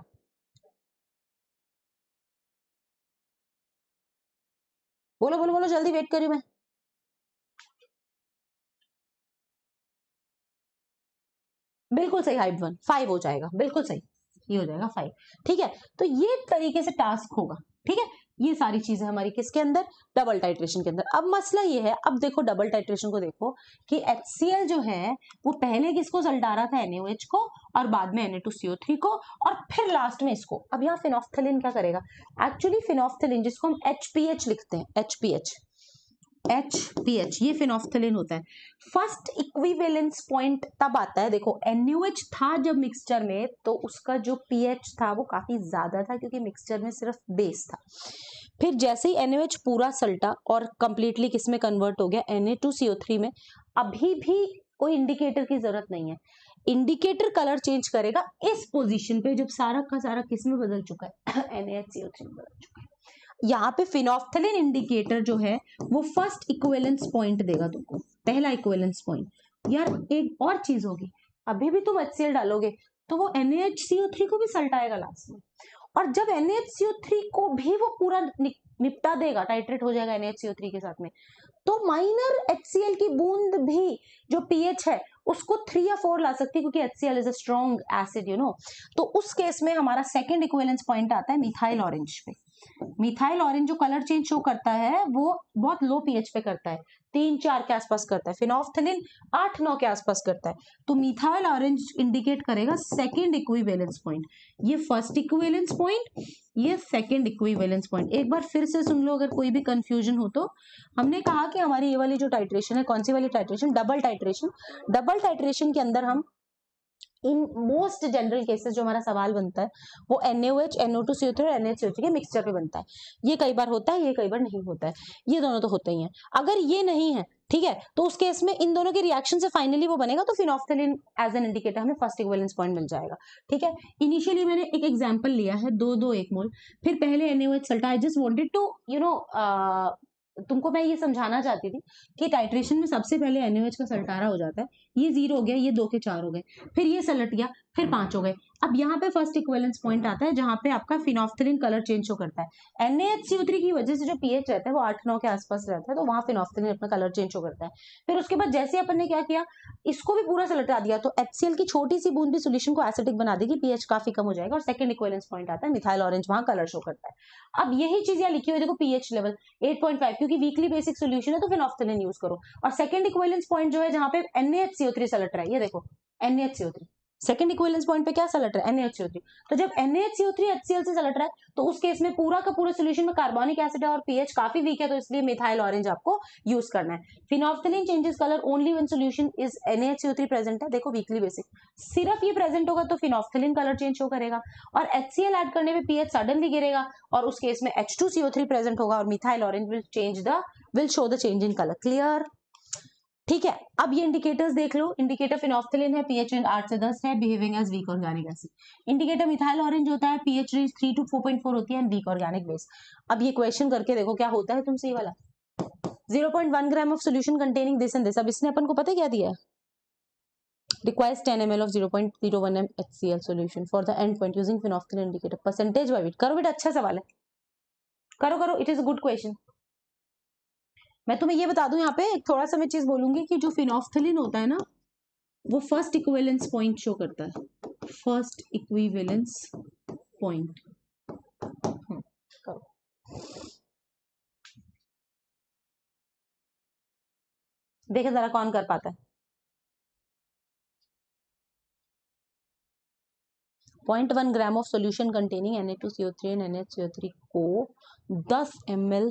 बोलो बोलो बोलो जल्दी, वेट कर रही हूं मैं। बिल्कुल सही, हाइट 1 5 हो जाएगा, बिल्कुल सही, ये हो जाएगा 5। ठीक है, तो ये तरीके से टास्क होगा। ठीक है, ये सारी चीजें हमारी किसके अंदर, डबल टाइट्रेशन के अंदर। अब मसला ये है, अब देखो डबल टाइट्रेशन को देखो कि HCl जो है वो पहले किसको सल्टा रहा था, NaOH को, और बाद में Na2CO3 को, और फिर लास्ट में इसको। अब यहाँ फिनोफ्थलीन क्या करेगा, एक्चुअली फिनोफ्थलीन जिसको हम HPH लिखते हैं, HPH ये फिनोफ्थलीन होता है। फर्स्ट इक्विवेलेंस पॉइंट तब आता है, देखो NaOH था जब मिक्सचर में तो उसका जो pH था वो काफी ज्यादा था क्योंकि मिक्सचर में सिर्फ बेस था। फिर जैसे ही NaOH पूरा सल्टा और कंप्लीटली किस में कन्वर्ट हो गया, Na2CO3 में, अभी भी कोई इंडिकेटर की जरूरत नहीं है। इंडिकेटर कलर चेंज करेगा इस पोजीशन पे जब सारा का सारा किस में बदल चुका है, NaHCO3 में बदल चुका है। यहाँ पे फिनोफ्थलीन इंडिकेटर जो है वो फर्स्ट इक्विवेलेंस पॉइंट देगा तुमको, पहला इक्विवेलेंस पॉइंट। यार एक और चीज होगी, अभी भी तुम HCl डालोगे तो वो NaHCO3 को भी सल्टाएगा लास्ट में, और जब NaHCO3 को भी वो पूरा निपटा देगा, टाइट्रेट हो जाएगा NaHCO3 के साथ में, तो माइनर HCl की बूंद भी जो pH है उसको 3 या 4 ला सकती है क्योंकि HCl is a strong acid, you know. तो उस केस में हमारा सेकंड इक्विवेलेंस पॉइंट आता है मिथाइल ऑरेंज पे। मिथाइल ऑरेंज जो कलर चेंज शो करता है वो बहुत लो pH पे करता है, 3-4 के आसपास करता है। फिनोफ्थलीन 8-9 के आसपास करता है। तो मिथाइल ऑरेंज इंडिकेट करेगा सेकंड इक्विवेलेंस पॉइंट। ये फर्स्ट इक्विवेलेंस पॉइंट, ये सेकंड इक्विवेलेंस पॉइंट। एक बार फिर से सुन लो अगर कोई भी कंफ्यूजन हो तो। हमने कहा कि हमारी ये वाली जो टाइट्रेशन है, कौन सी वाली titration, double titration. Double titration के अंदर हम इन मोस्ट जनरल केसेस जो हमारा सवाल बनता है वो NaOH, NO2CO3 और NaHCO3 के मिक्सचर पे बनता है। ये कई बार होता है, ये कई बार नहीं होता है, ये दोनों तो होते ही हैं। अगर ये नहीं है, ठीक है, तो उस केस में इन दोनों के रिएक्शन से फाइनली वो बनेगा तो फिनोफ्थलीन एज एन इंडिकेटर हमें फर्स्ट इक्विवेलेंस पॉइंट मिल जाएगा। ठीक है, इनिशियली मैंने एक एग्जांपल लिया है 2-2 1 मोल, फिर पहले NaOH सल्टा। आई जस्ट वांटेड टू तुमको मैं ये समझाना चाहती थी कि टाइट्रेशन में सबसे पहले NaOH का सल्टारा हो जाता है, ये 0 हो गया, ये 2 के 4 हो गए, फिर ये सलट गया, फिर 5 हो गए। अब यहाँ पे फर्स्ट इक्विवेलेंस पॉइंट आता है जहां पे आपका फिनोफ्थलीन कलर चेंज शो करता है। NaHCO3 की वजह से जो pH रहता है वो 8-9 के आसपास रहता है, तो वहां फिनोफ्थलीन अपना कलर चेंज शो करता है। फिर उसके बाद जैसे अपन ने क्या किया, इसको भी पूरा सलटा दिया तो HCl की छोटी सी बूंद भी सोल्यूशन को एसिडिक बना देगी, pH काफी कम हो जाएगा और सेकंड इक्विवेलेंस पॉइंट आता है मिथाइल ऑरेंज, वहां कलर शो करता है। अब यही चीज यहाँ लिखी हुई देखो, pH लेवल 8.5, क्योंकि वीकली बेसिक सोल्यूशन है तो फिनोफ्थलीन यूज करो। और सेकंड इक्विवेलेंस पॉइंट जो है जहां पे NaHCO3 सलट रहा है, ये देखो NaHCO3 सेकंड इक्विवेलेंस पॉइंट पे क्या सलट रहा है, NaHCO3। तो जब NaHCO3 HCl से सलट रहा है तो उस केस में पूरा का पूरा सोल्यूशन में कार्बोनिक एसिड है और pH काफी वीक है, तो इसलिए मिथाइल ऑरेंज आपको यूज करना है। Phenolphthalein changes colour only when solution is NaHCO3 present है, देखो वीकली बेसिक, सिर्फ ये प्रेजेंट होगा तो फिनोफ्थलीन कलर चेंज शो करेगा, और HCl ऐड करने पे pH सडनली गिरेगा और उस केस में H2CO3 प्रेजेंट होगा और methyl orange will show the change in colour. Clear? ठीक है, अब ये इंडिकेटर्स देख लो। इंडिकेटर फिनोफ्थलीन है, pH रेंज 8 से 10 है, behaving as weak organic acid. Indicator methyl orange होता है, pH रेंज 3 to 4.4 होती है, वीक ऑर्गेनिक बेस। अब ये क्वेश्चन करके देखो क्या होता है तुमसे, ये वाला 0.1 gram of solution containing this and this. अब इसने अपन को पता क्या दिया है, requires 10 ml of 0.01 m HCl solution for the end point using phenolphthalein indicator percentage by weight। करो बेटा, अच्छा सवाल है, करो करो, it is a good question. मैं तुम्हें ये बता दूं यहाँ पे थोड़ा सा मैं चीज बोलूंगी कि जो फिनोफ्थलीन होता है ना, वो फर्स्ट इक्विवेलेंस पॉइंट शो करता है, फर्स्ट इक्विवेलेंस पॉइंट। देखे जरा कौन कर पाता है। 0.1 gram of solution containing Na2CO3 and NaCO3 को 10 ml,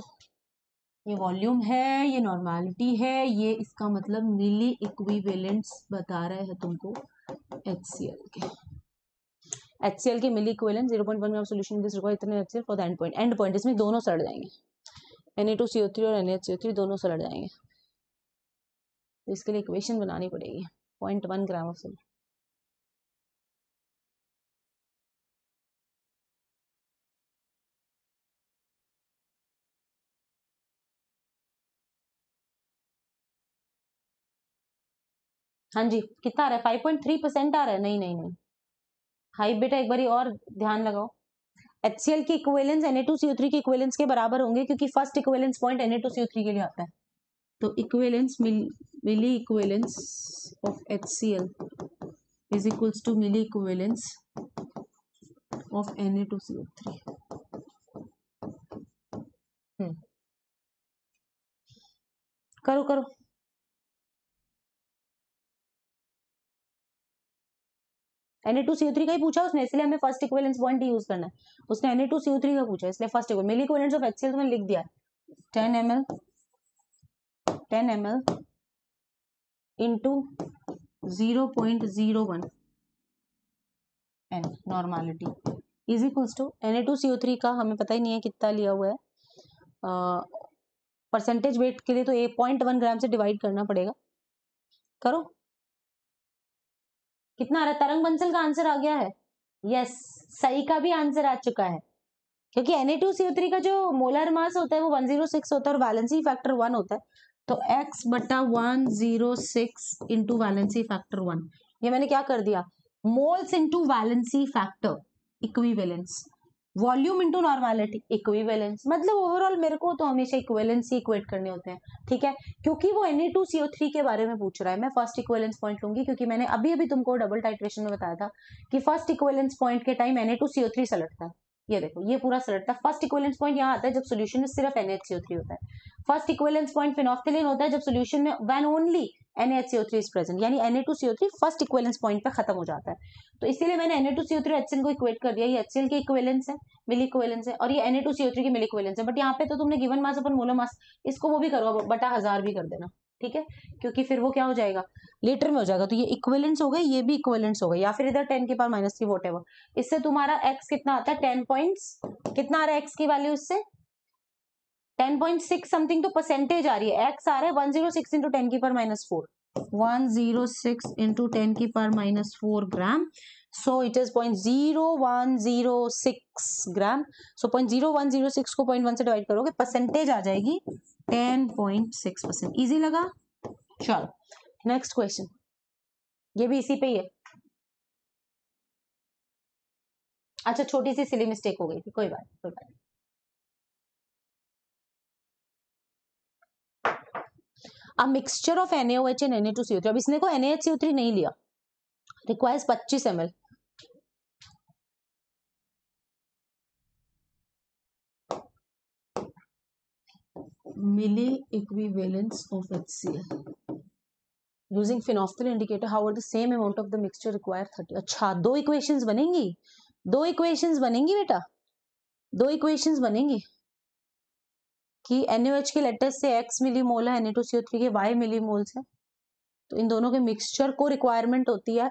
ये वॉल्यूम है, ये नॉर्मेलिटी है, ये इसका मतलब मिली इक्विवेलेंट्स बता रहे हैं तुमको HCl के। HCl के milliequivalent 0.1 gram solution this require इतने HCl for the end point. End point इसमें दोनों सड़ जाएंगे, Na2CO3 और NaCO3 दोनों सड़ जाएंगे, तो इसके लिए इक्वेशन बनानी पड़ेगी। 0.1 ग्राम ऑफ सोल्यूशन, हाँ जी कितना आ रहा है? 5.3% आ रहा है। नहीं नहीं नहीं हाई बेटा, एक बारी और ध्यान लगाओ। HCl की इक्विवेलेंस Na2CO3 की इक्विवेलेंस के बराबर होंगे, क्योंकि फर्स्ट इक्विवेलेंस पॉइंट Na2CO3 के लिए आता है। तो equivalence milli equivalence of HCl is equals to milli equivalence of Na2CO3। करो करो। Na2CO3 का ही पूछा उसने, इसलिए हमें फर्स्ट इक्विवेलेंस पॉइंट यूज करना है। उसने Na2CO3 का पूछा, इसलिए first milli equivalence of HCl तो मैंने लिख दिया 10 ml into 0.01 n normality is equals to Na2CO3 का हमें पता ही नहीं है कितना लिया हुआ है, परसेंटेज वेट के लिए तो 0.1 ग्राम से डिवाइड करना पड़ेगा। करो कितना आ रहा है? तरंग बंसल का आंसर आ गया है। यस सही का भी आंसर आ चुका है, क्योंकि Na2CO3 का जो मोलर मास होता है वो 106 होता है और वैलेंसी फैक्टर 1 होता है, तो x बटा 106 इंटू वैलेंसी फैक्टर 1। ये मैंने क्या कर दिया? Moles into valency factor equivalence, volume into normality equivalence. मतलब ओवरऑल मेरे को तो हमेशा इक्विवेलेंस ही इक्वेट करने होते हैं, ठीक है, क्योंकि वो Na2CO3 के बारे में पूछ रहा है। मैं फर्स्ट इक्विवेलेंस पॉइंट लूंगी, क्योंकि मैंने अभी अभी तुमको डबल टाइट्रेशन में बताया था कि फर्स्ट इक्विवेलेंस पॉइंट के टाइम Na2CO3 सलटता है। ये देखो ये पूरा सलटता है। फर्स्ट इक्विवेलेंस पॉइंट यहाँ आता है जब सोल्यूशन में सिर्फ NaCO3 होता है। फर्स्ट इक्विवेलेंस पॉइंट फिनोल्फ्थालीन होता है जब सोल्यूशन में when only NaCO3 is present, यानी Na2CO3 फर्स्ट इक्विवेलेंस पॉइंट पे खत्म हो जाता है। तो इसीलिए मैंने Na2CO3 और HCl को इक्वेट कर दिया। ये HCl की इक्विवेलेंस है, मिली इक्विवेलेंस है, और ये Na2CO3 की मिली इक्विवेलेंस है। बट यहाँ पे तो तुमने गिवन मास अपन मोलर मास, इसको वो भी करो बटा 1000 भी कर देना, ठीक है, क्योंकि फिर वो क्या हो जाएगा लीटर में हो जाएगा। तो ये इक्विवेलेंस हो गए, ये भी इक्विवेलेंस हो गए, या फिर इधर 10 की पावर -3 वॉट एवर। इससे तुम्हारा x कितना आता है? 10 पॉइंट्स कितना आ रहा है x की वैल्यू इससे? 10.6 समथिंग तो परसेंटेज आ रही है। x आ रहा है 106 इंटू 10 की पावर -4, 106 इंटू 10 की power -4 gram. So it is 0.0106 gram. So 0.0106 को 0.1 से डिवाइड करोगे, परसेंटेज आ जाएगी 10.6%। इजी लगा? चलो नेक्स्ट क्वेश्चन, ये भी इसी पे ही है। अच्छा छोटी सी सिली मिस्टेक हो गई थी, कोई बात कोई बात। अब mixture of NaOH and Na2CO3, अब इसने को NaHCO3 नहीं लिया, requires 25 ml। Milli equivalence of HCl using phenolphthalein indicator, how the same amount of the mixture require 30। अच्छा दो इक्वेशंस बनेंगी, दो इक्वेशंस बनेंगी बेटा, दो इक्वेशंस बनेंगी कि NaOH के लेटेस्ट से x मिलीमोल है, Na2CO3 के y मिलीमोल्स है, तो इन दोनों के मिक्सचर को रिक्वायरमेंट होती है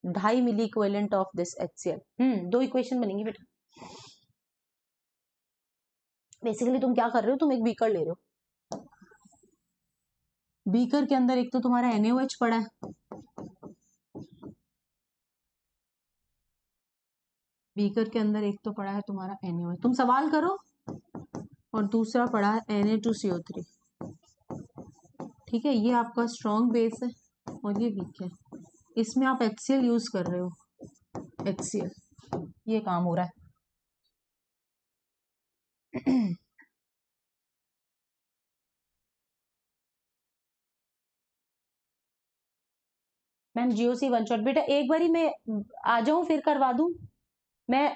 2.5 मिली इक्विवेलेंट ऑफ दिस HCl। दो इक्वेशन बनेंगी बेटा। बेसिकली तुम क्या कर रहे हो, तुम एक बीकर ले रहे हो, बीकर के अंदर एक तो तुम्हारा NaOH पड़ा है, बीकर के अंदर एक तो पड़ा है तुम्हारा NaOH, तुम सवाल करो, और दूसरा पड़ा है Na2CO3, ठीक है, ये आपका स्ट्रॉन्ग बेस है और ये वीक है, इसमें आप HCl यूज कर रहे हो, HCl, ये काम हो रहा है। मैम जीओसी वन शॉट बेटा, एक बारी मैं आ जाऊं फिर करवा दूं। मैं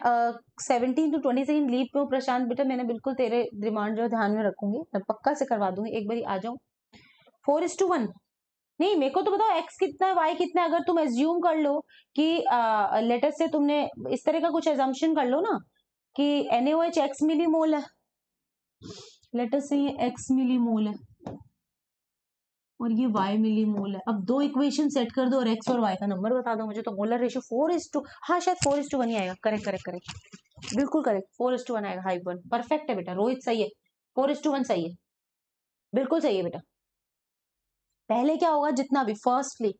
17 to 20 सेकंड लीव पे हूँ प्रशांत बेटा, मैंने बिल्कुल तेरे डिमांड जो ध्यान में रखूंगी, मैं पक्का से करवा दूंगी, एक बारी आ जाऊं। 4:1 नहीं, मेरे को तो बताओ x कितना है y कितना है। अगर तुम एज्यूम कर लो कि लेटर से तुमने इस तरह का कुछ एजम्पशन कर लो ना कि NaOH x मिलीमोल है, लेटर से ये x मिलीमोल है और ये y मिलीमोल है। अब दो इक्वेशन सेट कर दो और x और y का नंबर बता दो मुझे, तो मोलर रेशियो 4:, हाँ शायद 4:1 ही आएगा। करेक्ट करेक्ट करेक्ट, बिल्कुल करेक्ट, 4:1 आएगा। हाइप 1 परफेक्ट है बेटा, रोहित सही है, 4:1 सही है, बिल्कुल सही है बेटा। पहले क्या होगा, जितना भी फर्स्टली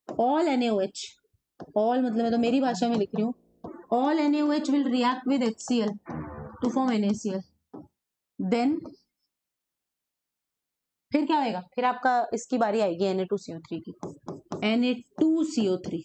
all NaOH, all मतलब मैं तो मेरी भाषा में लिख रही हूँ, all NaOH will react with HCl to form NaCl, then फिर क्या होएगा, फिर आपका इसकी बारी आएगी Na2CO3 की, Na2CO3,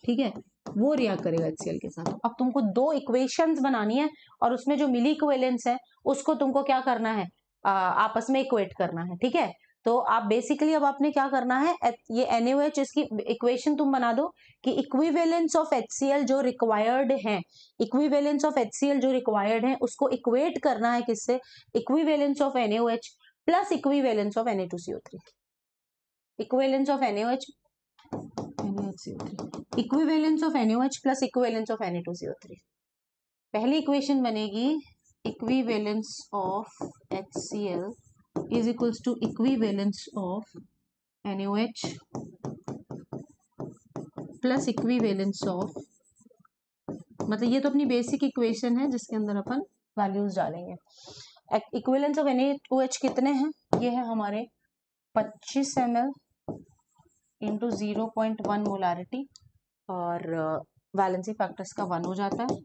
ठीक है, वो रिएक्ट करेगा HCl के साथ। अब तुमको दो इक्वेशंस बनानी है और उसमें जो मिली इक्विवेलेंस है उसको तुमको क्या करना है, आपस में इक्वेट करना है, ठीक है। तो आप बेसिकली अब आपने क्या करना है, ये NaOH इसकी इक्वेशन तुम बना दो कि इक्विवेलेंस ऑफ HCl जो रिक्वायर्ड है, इक्विवेलेंस ऑफ HCl जो रिक्वायर्ड है उसको इक्वेट करना है किससे, equivalence of NaOH plus equivalence of Na2CO3, equivalence of NaOH equivalence of NaOH plus equivalence of Na2CO3। पहली इक्वेशन बनेगी equivalence of HCl is equals to equivalence of NaOH plus equivalence of, मतलब ये तो अपनी बेसिक इक्वेशन है जिसके अंदर अपन वैल्यूज डालेंगे। इक्विवेलेंस ऑफ NaOH कितने हैं, ये है हमारे 25 ml इंटू 0.1 मोलारिटी और वैलेंसी फैक्टर्स का 1 हो जाता है।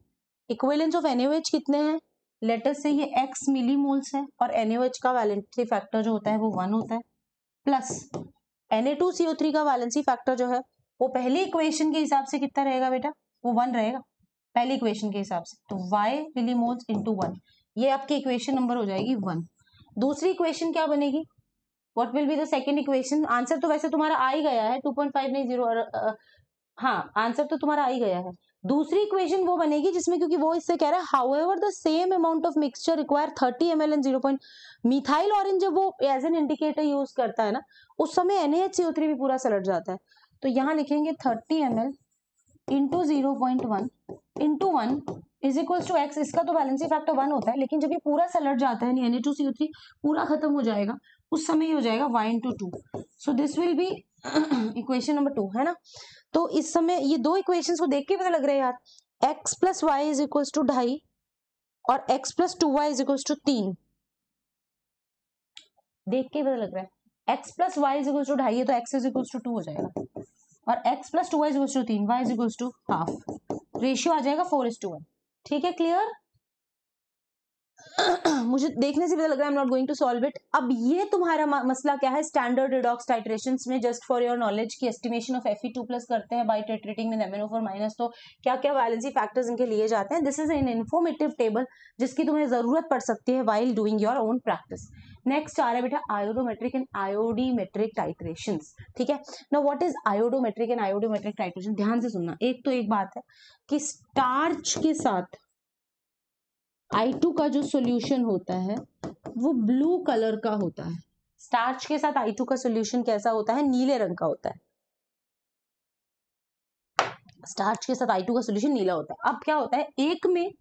इक्विवेलेंस ऑफ NaOH कितने हैं, लेटर से ये x मिलीमोल्स है और NaOH का वैलेंसी फैक्टर जो होता है वो 1 होता है, प्लस Na2CO3 का वैलेंसी फैक्टर जो है वो पहली इक्वेशन के हिसाब से कितना रहेगा बेटा, वो 1 रहेगा पहली इक्वेशन के हिसाब से, तो y मिलीमोल्स इंटू 1, ये आपकी इक्वेशन नंबर हो जाएगी 1। दूसरी इक्वेशन क्या बनेगी, what will be the second equation, answer तो वैसे तुम्हारा आ ही गया है 2.5 नहीं 0, हाँ आंसर तो तुम्हारा आ ही गया है। दूसरी इक्वेशन वो बनेगी जिसमें, क्योंकि वो इससे कह रहा है however the same amount of mixture require 30 ml and 0. Methyl orange जब वो एज एन इंडिकेटर यूज करता है ना उस समय NaHCO3 भी पूरा सलट जाता है, तो यहाँ लिखेंगे 30 ml into 0.1 into 1 is equal to x, इसका तो बैलेंसी फैक्टर 1 होता है, लेकिन जब ये पूरा सलट जाता है Na2CO3 पूरा खत्म हो जाएगा उस समय ही हो जाएगा y into 2, so this will be equation number 2 है ना। तो इस समय ये दो इक्वेशंस को देख के पता लग रहा है यार, x plus y is equal to 2.5 और x plus 2y is equal to 3, देख के पता लग रहा है x plus y is equal to 2.5 तो x इज इक्वल टू 2 हो जाएगा और x plus 2y is equal to 3, y is equal to half, ratio आ जाएगा 4:1, ठीक है क्लियर। मुझे देखने से पता लग रहा है I am not going to solve it. अब ये तुम्हारा मसला क्या है, स्टैंडर्ड रिडॉक्स टाइट्रेशंस में, जस्ट फॉर योर नॉलेज की एस्टिमेशन ऑफ Fe2+ करते हैं बाय टाइट्रेटिंग विद MnO4-, तो क्या क्या वैलेंसी फैक्टर्स इनके लिए जाते हैं। This is an informative table जिसकी तुम्हें जरूरत पड़ सकती है while doing your own practice. Next आ रहा है बेटा आयोडोमेट्रिक एंड आयोडीमेट्रिक टाइट्रेशंस, ठीक है। Now what is iodometric and iodometric titration, ध्यान से सुनना। एक तो एक बात है कि स्टार्च के साथ I2 का जो सॉल्यूशन होता है वो ब्लू कलर का होता है, स्टार्च के साथ I2 का सॉल्यूशन कैसा होता है, नीले रंग का होता है, स्टार्च के साथ I2 का सॉल्यूशन नीला होता है। अब क्या होता है, एक में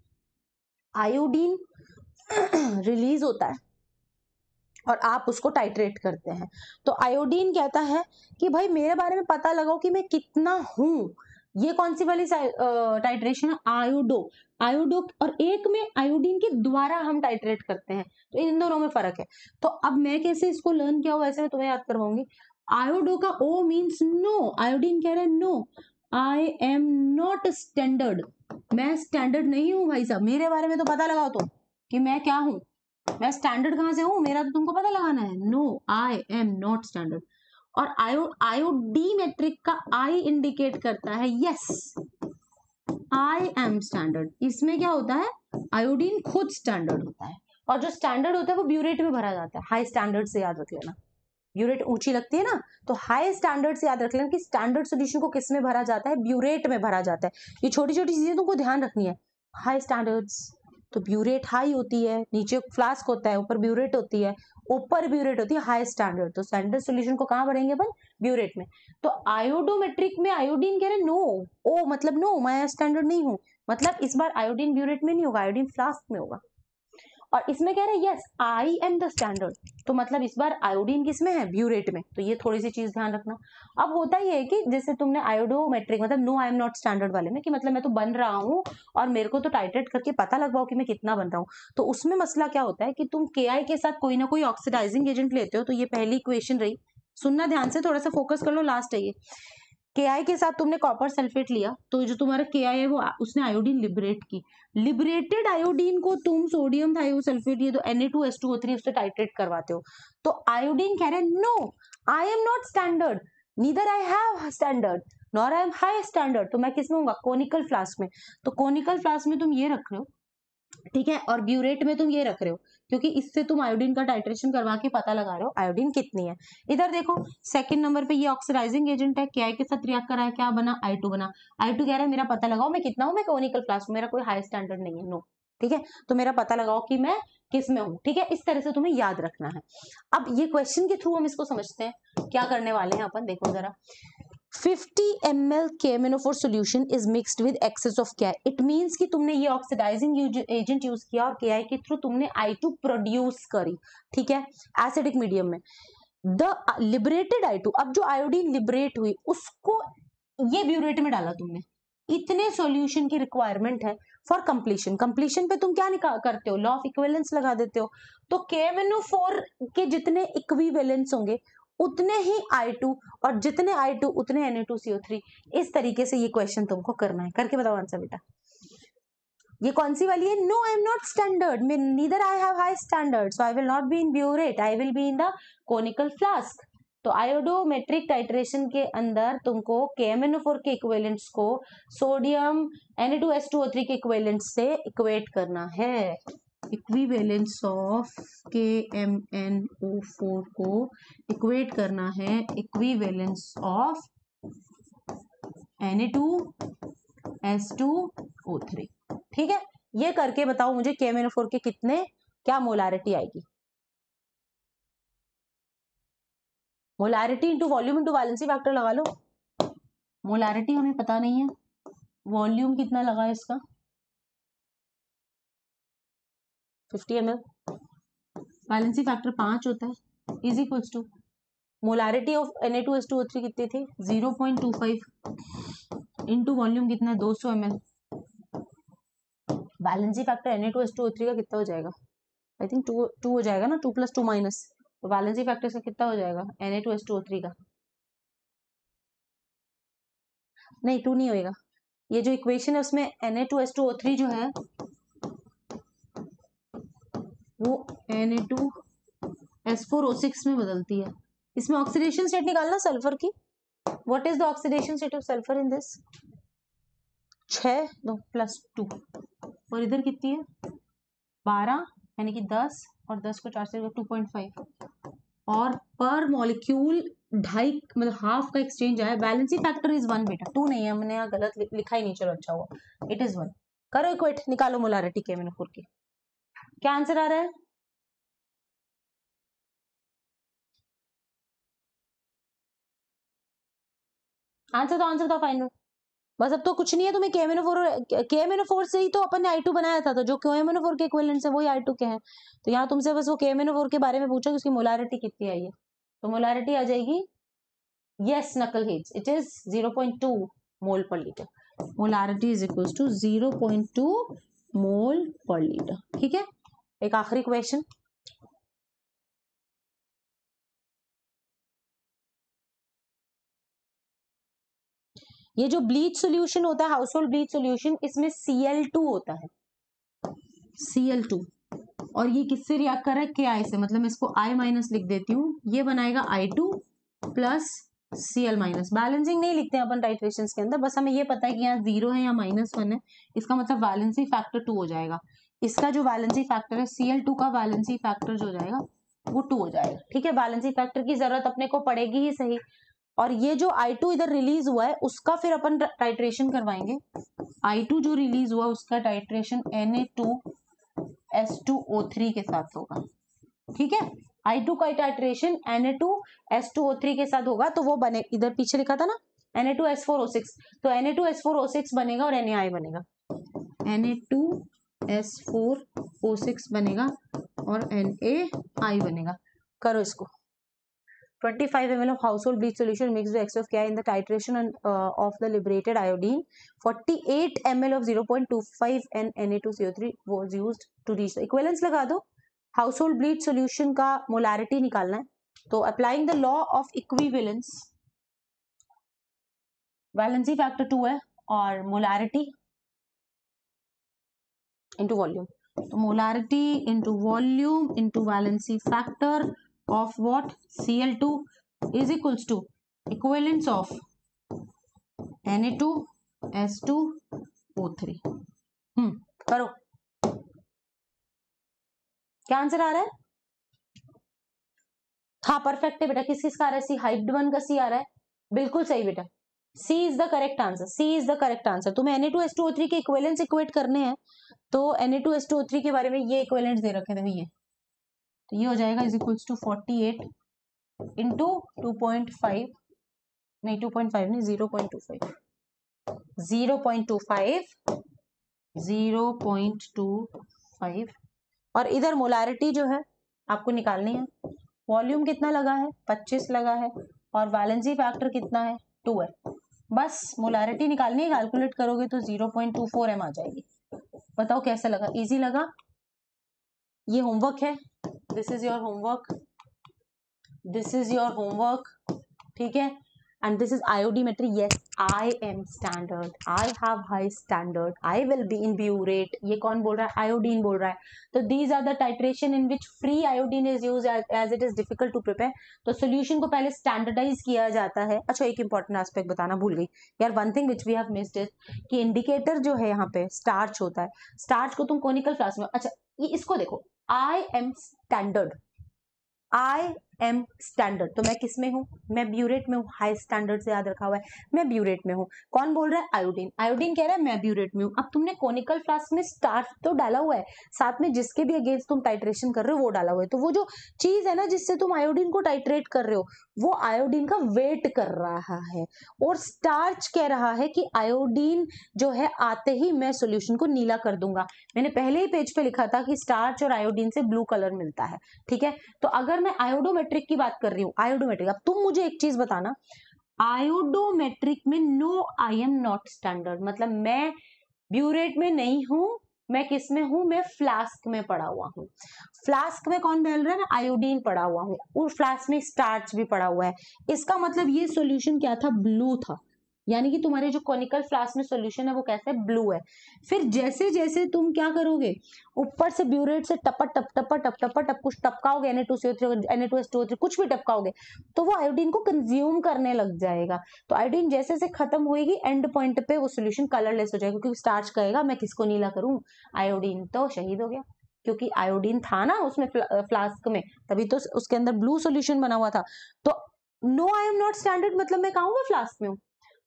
आयोडीन रिलीज होता है और आप उसको टाइट्रेट करते हैं, तो आयोडीन कहता है कि भाई मेरे बारे में पता लगाओ कि मैं कितना हूं, ये कौन सी वाली टाइट्रेशन है, आयोडो, और एक में आयोडीन के द्वारा हम टाइट्रेट करते हैं, तो इन दोनों में फर्क है। तो अब मैं कैसे इसको लर्न किया हुआ वैसे मैं तुम्हें याद करवाऊंगी। आयोडो का O मीन्स नो, आयोडीन कह रहे हैं no, I am not standard, मैं स्टैंडर्ड नहीं हूं भाई साहब, मेरे बारे में तो पता लगाओ तुम कि मैं क्या हूं, मैं स्टैंडर्ड कहां से हूं, मेरा तो तुमको पता लगाना है, no I am not standard. और आयोडीमेट्रिक का I इंडिकेट करता है यस आई एम स्टैंडर्ड, इसमें क्या होता है आयोडीन खुद स्टैंडर्ड होता है और जो स्टैंडर्ड होता है वो ब्यूरेट में भरा जाता है। हाई स्टैंडर्ड से याद रख लेना, ब्यूरेट ऊंची लगती है ना, तो हाई स्टैंडर्ड से याद रख लेना कि स्टैंडर्ड सोल्यूशन को किस में भरा जाता है, ब्यूरेट में भरा जाता है। ये छोटी छोटी चीजें तुमको ध्यान रखनी है। हाई स्टैंडर्ड्स तो ब्यूरेट हाई होती है, नीचे फ्लास्क होता है, ऊपर ब्यूरेट होती है, ऊपर ब्यूरेट होती है हाई स्टैंडर्ड। तो स्टैंडर्ड सोल्यूशन को कहां भरेंगे अपन, ब्यूरेट में। तो आयोडोमेट्रिक में आयोडीन कह रहे नो, ओ मतलब नो, मैं स्टैंडर्ड नहीं हूं, मतलब इस बार आयोडीन ब्यूरेट में नहीं होगा, आयोडीन फ्लास्क में होगा। और इसमें कह रहे हैं yes I am the standard, तो मतलब इस बार आयोडीन किसमें है, ब्यूरेट में। तो ये थोड़ी सी चीज ध्यान रखना। अब होता ही है कि जैसे तुमने आयोडोमेट्रिक मतलब no I am not standard वाले में कि मतलब मैं तो बन रहा हूँ और मेरे को तो टाइट्रेट करके पता लगवाओ कि मैं कितना बन रहा हूँ। तो उसमें मसला क्या होता है कि तुम KI के साथ कोई ना कोई ऑक्सीडाइजिंग एजेंट लेते हो। तो ये पहली इक्वेशन रही, सुनना ध्यान से, थोड़ा सा फोकस कर लो, लास्ट है ये। KI के साथ तुमने कॉपर सल्फेट लिया, तो जो तुम्हारा KI है वो उसने आयोडीन लिबरेट की, लिबरेटेड आयोडीन को तुम सोडियम थायोसल्फेट ये तो Na2H2O3 उससे टाइट्रेट करवाते हो। तो आयोडीन कह रहे no I am not standard, neither I have standard nor I am high standard. तो मैं किस में हूँ, कोनिकल फ्लास्क में। तो कोनिकल फ्लास्क में तुम ये रख रहे हो, ठीक है, और ब्यूरेट में तुम ये रख रहे हो, क्योंकि इससे तुम आयोडीन का टाइट्रेशन करवा के पता लगा रहे हो आयोडीन कितनी है। इधर देखो सेकंड नंबर पे ये ऑक्सीडाइजिंग एजेंट है, KI के साथ रिएक्ट करा है, क्या बना, I2 बना। I2 कह रहा है मेरा पता लगाओ मैं कितना हूं, मैं कोनिकल फ्लास्क, मेरा कोई हाई स्टैंडर्ड नहीं है, नो, ठीक है, तो मेरा पता लगाओ कि मैं किस में हूं, ठीक है। इस तरह से तुम्हें याद रखना है। अब ये क्वेश्चन के थ्रू हम इसको समझते हैं, क्या करने वाले हैं अपन, देखो जरा। 50 ml KMnO4 solution is mixed with excess of KI. It means कि तुमने ये ऑक्सीडाइजिंग एजेंट यूज किया और KI के थ्रू तुमने I2 प्रोड्यूस करी, ठीक है, एसिडिक मीडियम में। द लिबरेटेड I2, अब जो आयोडीन लिबरेट हुई उसको ये ब्यूरेट में डाला तुमने, इतने सॉल्यूशन की रिक्वायरमेंट है फॉर कंप्लीशन। कंप्लीशन पे तुम क्या करते हो, लॉ ऑफ इक्विवेलेंस लगा देते हो। तो KMnO4 के जितने इक्विवेलेंस होंगे उतने ही I2, और जितने I2 उतने Na2CO3। इस तरीके से ये क्वेश्चन तुमको करना है, करके बताओ आंसर बेटा। ये कौन सी वाली है, no I am not standard, neither I have high standard, so I will not be in burette, I will be in the conical flask. तो आयोडोमेट्रिक टाइट्रेशन के अंदर तुमको KMnO4 के इक्विवेलेंट्स को सोडियम Na2H2O3 के इक्विवेलेंट्स से इक्वेट करना है। इक्विवेलेंस ऑफ KMnO4 को इक्वेट करना है इक्विवेलेंस ऑफ Na2H2O3, ठीक है। ये करके बताओ मुझे KMnO4 के कितने, क्या मोलारिटी आएगी। Molarity into volume into valency factor लगा लो। मोलारिटी हमें पता नहीं है, वॉल्यूम कितना लगा है इसका, 50 ml, वैलेंसी फैक्टर 5 होता है, is equals to molarity of Na2H2O3 कितनी थी, 0.25 इंटू वॉल्यूम कितना, 200 ml। वैलेंसी फैक्टर Na2H2O3 का कितना हो जाएगा, आई थिंक 2 हो जाएगा ना, 2 + 2 माइनस, तो वैलेंसी फैक्टर का कितना हो जाएगा Na2H2O3 का, नहीं 2 नहीं होएगा। ये जो इक्वेशन है उसमें Na2H2O3 जो है वो Na2S4O6 में बदलती है। इसमें ऑक्सीडेशन स्टेट निकालना सल्फर की, what is the oxidation state of sulphur in this, 6 + 2, और इधर कितनी है 12, यानी कि 10, और 10 को 4 से 2.5, और पर मॉलिक्यूल 2.5 मतलब हाफ का एक्सचेंज आया। बैलेंसिंग फैक्टर इज 1 बेटा, 2 नहीं है, हमने यहाँ गलत लिखा ही नहीं, चलो अच्छा हुआ, इट इज 1। करो इक्वेट, निकालो मोलारिटी KMnO4 की, क्या आंसर आ रहा है, आंसर तो फाइनल। बस अब तो कुछ नहीं है, तुम्हें KMnO4 से ही तो अपन ने I2 बनाया था, तो जो KMnO4 के इक्विवेलेंट है वही I2 के हैं। तो यहाँ तुमसे बस वो KMnO4 के बारे में पूछो कि उसकी मोलारिटी कितनी आई है, तो मोलारिटी आ जाएगी, यस नकल heads, it is 0.2 mole per litre. Molarity is equal to 0.2 mole per litre, ठीक है। एक आखिरी क्वेश्चन, ये जो ब्लीच सोल्यूशन होता है, हाउस होल्ड ब्लीच सोल्यूशन, इसमें Cl2 होता है, Cl2, और ये किससे रिएक्ट कर रहा है, KI से, मतलब मैं इसको I- लिख देती हूँ, ये बनाएगा I2 प्लस Cl-। बैलेंसिंग नहीं लिखते हैं अपन टाइट्रेशंस के अंदर, बस हमें ये पता है कि यहाँ 0 है या -1 है, इसका मतलब बैलेंसिंग फैक्टर 2 हो जाएगा। इसका जो वैलेंसी फैक्टर है Cl2 का वैलेंसी फैक्टर जो हो जाएगा वो 2 हो जाएगा। ठीक है, वैलेंसी फैक्टर की जरूरत अपने को पड़ेगी ही सही। और ये जो I2 इधर रिलीज हुआ है उसका फिर अपन टाइट्रेशन करवाएंगे। I2 जो रिलीज हुआ उसका टाइट्रेशन Na2S2O3 के साथ होगा। ठीक है, I2 का टाइट्रेशन Na2S2O3 के साथ होगा, तो वो बने, इधर पीछे लिखा था ना Na2S4O6, तो Na2S4O6 बनेगा और NaI बनेगा, Na2S4O6 बनेगा और NaI बनेगा। करो इसको। 25 ml of household bleach solution mixed with excess of Ki in the titration of the liberated iodine. 48 ml of 0.25 and Na2CO3 was used to reach the equivalence। लगा दो। हाउसहोल्ड ब्लीच सॉल्यूशन का मोलैरिटी निकालना है, तो applying the law of equivalence, valency factor 2 है और मोलैरिटी इनटू वॉल्यूम, तो molarity into volume into valency factor of what Cl2 is equals to equivalence of Na2S2O3। करो, क्या आंसर आ रहा है? हाँ परफेक्ट है बेटा। किस किस का आ रहा है? सी, हाइप्ड वन का सी आ रहा है, बिल्कुल सही बेटा। C is the correct answer, C is the correct answer. तुम्हें Na2S2O3 के इक्विवेलेंस इक्वेट करने हैं, तो Na2S2O3 के बारे में ये इक्विवेलेंस दे रखे थे भैया, तो ये हो जाएगा इज इक्वल्स टू 48 इंटू 2.5, नहीं 2.5 नहीं 0.25, 0.25 और इधर मोलैरिटी जो है आपको निकालनी है। वॉल्यूम कितना लगा है? 25 लगा है और वैलेंसी फैक्टर कितना है? 2 है। बस मोलैरिटी निकालनी है, कैलकुलेट करोगे तो 0.24 m आ जाएगी। बताओ कैसा लगा? इजी लगा? ये होमवर्क है, this is your homework, this is your homework, ठीक है। And this is iodimetry. Yes, I am standard. I have high standard. I will be in burette. ये कौन बोल रहा है? iodine बोल रहा है। तो these are the titration in which free iodine is used as it is difficult to prepare. तो solution को पहले standardize किया जाता है। अच्छा, एक important aspect बताना भूल गई यार, one thing which we have missed is कि indicator जो है यहाँ पे starch होता है, starch को तुम conical flask में, अच्छा ये इसको देखो, I am standard, I am standard, तो मैं किस में हूँ? मैं ब्यूरेट में हूँ। हाई स्टैंडर्ड से याद रखा हुआ है, मैं ब्यूरेट में हूँ। कौन बोल रहा है? आयोडीन। आयोडीन कह रहा है मैं ब्यूरेट में हूँ। अब तुमने कोनिकल फ्लास्क में स्टार्च तो डाला हुआ है, साथ में जिसके भी अगेंस्ट तुम टाइट्रेशन कर रहे हो वो डाला हुआ है, तो वो जो चीज है ना जिससे तुम आयोडीन को टाइट्रेट कर रहे हो वो आयोडीन का वेट कर रहा है, और स्टार्च कह रहा है कि आयोडीन जो है आते ही मैं सोल्यूशन को नीला कर दूंगा। मैंने पहले ही पेज पे लिखा था कि स्टार्च और आयोडीन से ब्लू कलर मिलता है, ठीक है। तो अगर मैं आयोडोमेट्रिक की बात कर रही हूँ, आयोडोमेट्रिक, अब तुम मुझे एक चीज बताना, आयोडोमेट्रिक में no I am not standard, मतलब मैं ब्यूरेट में नहीं हूं, मैं किस में हूं? मैं फ्लास्क में पड़ा हुआ हूं। फ्लास्क में कौन डाल रहा है? आयोडीन पड़ा हुआ हूं, और फ्लास्क में स्टार्च भी पड़ा हुआ है। इसका मतलब ये सॉल्यूशन क्या था? ब्लू था, यानी कि तुम्हारे जो कोनिकल फ्लास्क में सॉल्यूशन है वो कैसे? ब्लू है। फिर जैसे जैसे तुम क्या करोगे, ऊपर से ब्यूरेट से टपट टप टपट टप टपट टप कुछ टपकाओगे, Na2SO3 कुछ भी टपकाओगे, तो वो आयोडीन को कंज्यूम करने लग जाएगा। तो आयोडीन जैसे जैसे खत्म होएगी, एंड पॉइंट पे वो सोल्यूशन कलरलेस हो जाएगा, क्योंकि स्टार्च कहेगा मैं किसको नीला करूं? आयोडीन तो शहीद हो गया, क्योंकि आयोडीन था ना उसमें फ्लास्क में, तभी तो उसके अंदर ब्लू सोल्यूशन बना हुआ था। तो no I am not standard मतलब मैं कहूंगा फ्लास्क में हूँ।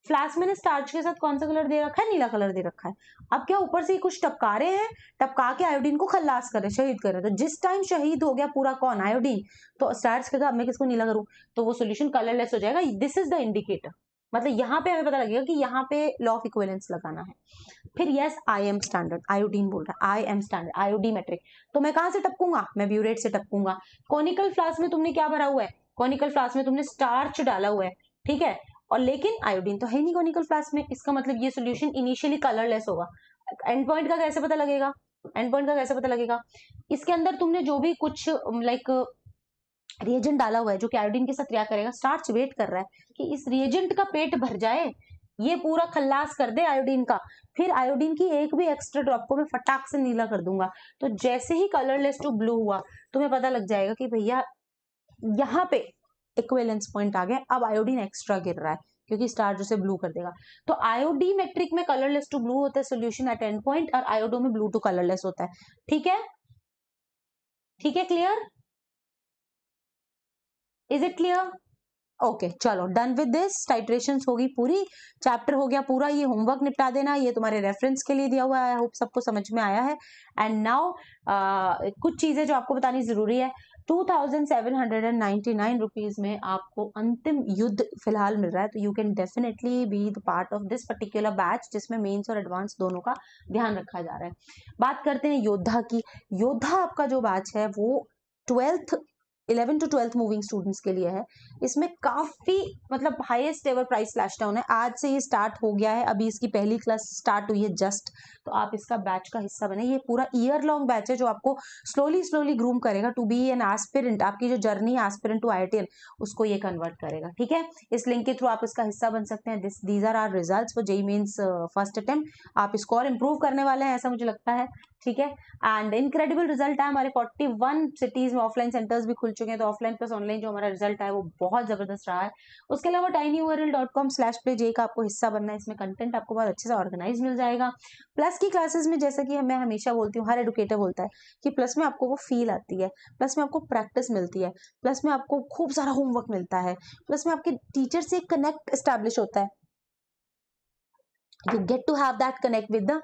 फ्लास्क मैंने स्टार्च के साथ कौन सा कलर दे रखा है? नीला कलर दे रखा है। अब क्या ऊपर से कुछ टपका रहे हैं, टपका के आयोडीन को खल्लास कर रहे, शहीद कर रहे। तो जिस टाइम शहीद हो गया पूरा कौन? आयोडीन, तो स्टार्च के साथ मैं किसको नीला करूं? तो वो सोल्यूशन कलरलेस हो जाएगा। दिस इज द इंडिकेटर, मतलब यहाँ पे हमें पता लगेगा कि यहाँ पे लॉ ऑफ इक्विवेलेंस लगाना है। फिर yes I am standard, iodine बोल रहा है आई एम स्टैंडर्ड, आयोडीमेट्रिक, तो मैं कहां से टपकूंगा? मैं ब्यूरेट से टपकूंगा। कोनिकल फ्लास्क में तुमने क्या भरा हुआ है? कोनिकल फ्लास्क में तुमने स्टार्च डाला हुआ है, ठीक है, और लेकिन आयोडीन तो है नहीं कोनिकल फ्लास्क में, इसका मतलब ये सॉल्यूशन इनिशियली कलरलेस होगा। एंड पॉइंट का कैसे पता लगेगा? एंड पॉइंट का कैसे पता लगेगा? इसके अंदर तुमने जो भी कुछ लाइक रिएजेंट डाला हुआ है जो कि आयोडीन के साथ रिएक्ट करेगा, स्टार्च वेट कर रहा है कि इस रिएजेंट का पेट भर जाए, ये पूरा खल्लास कर दे आयोडीन का, फिर आयोडीन की एक भी एक्स्ट्रा ड्रॉप को मैं फटाक से नीला कर दूंगा। तो जैसे ही कलरलेस टू ब्लू हुआ, तुम्हें पता लग जाएगा कि भैया यहाँ पे इक्विवेलेंस पॉइंट आ गया, अब आयोडीन एक्स्ट्रा गिर रहा है, क्योंकि स्टार जो से ब्लू कर देगा। तो आयोडी मेट्रिक में कलरलेस टू ब्लू होता है सोल्यूशन एट एंड पॉइंट, और आयोडो में ब्लू टू कलरलेस होता है। ठीक है, ठीक है, clear? Is it clear? Okay, चलो डन विद दिस। टाइट्रेशंस होगी पूरी, चैप्टर हो गया पूरा। ये होमवर्क निपटा देना, ये तुम्हारे रेफरेंस के लिए दिया हुआ है। आई होप सबको समझ में आया है। एंड नाउ कुछ चीजें जो आपको बतानी जरूरी है। 2799 रुपीज में आपको अंतिम युद्ध फिलहाल मिल रहा है, तो you can definitely be the part of this particular batch जिसमें मेंस और एडवांस दोनों का ध्यान रखा जा रहा है। बात करते हैं योद्धा की। योद्धा आपका जो बैच है वो 11 to 12 मूविंग स्टूडेंट्स के लिए है। इसमें काफी मतलब highest ever price slash down है। आज से ये स्टार्ट हो गया है, अभी इसकी पहली क्लास स्टार्ट हुई है जस्ट, तो आप इसका बैच का हिस्सा बने। ये पूरा ईयर लॉन्ग बैच है जो आपको स्लोली स्लोली ग्रूम करेगा टू बी एन एस्पिरेंट। आपकी जो जर्नी एस्पिरेंट टू आईआईटीएन उसको ये कन्वर्ट करेगा। ठीक है, इस लिंक के थ्रू आप इसका हिस्सा बन सकते हैं। These are are results for JEE mains first attempt. आप इसको और इम्प्रूव करने वाले हैं ऐसा मुझे लगता है। ठीक है, एंड इनक्रेडिबल रिजल्ट है। हमारे 41 सिटीज में ऑफलाइन सेंटर्स भी खुल चुके हैं, तो ऑफलाइन प्लस ऑनलाइन जो हमारा रिजल्ट है वो बहुत जबरदस्त रहा है। उसके अलावा tinyurl.com/play का आपको हिस्सा बनना है। इसमें कंटेंट आपको बहुत अच्छे से ऑर्गेनाइज मिल जाएगा। प्लस की क्लासेस में जैसा कि मैं हमेशा बोलती हूँ, हर एडुकेटर बोलता है कि प्लस में आपको वो फील आती है, प्लस में आपको प्रैक्टिस मिलती है, प्लस में आपको खूब सारा होमवर्क मिलता है, प्लस में आपके टीचर से कनेक्ट एस्टैब्लिश होता है। You get to have that connect with the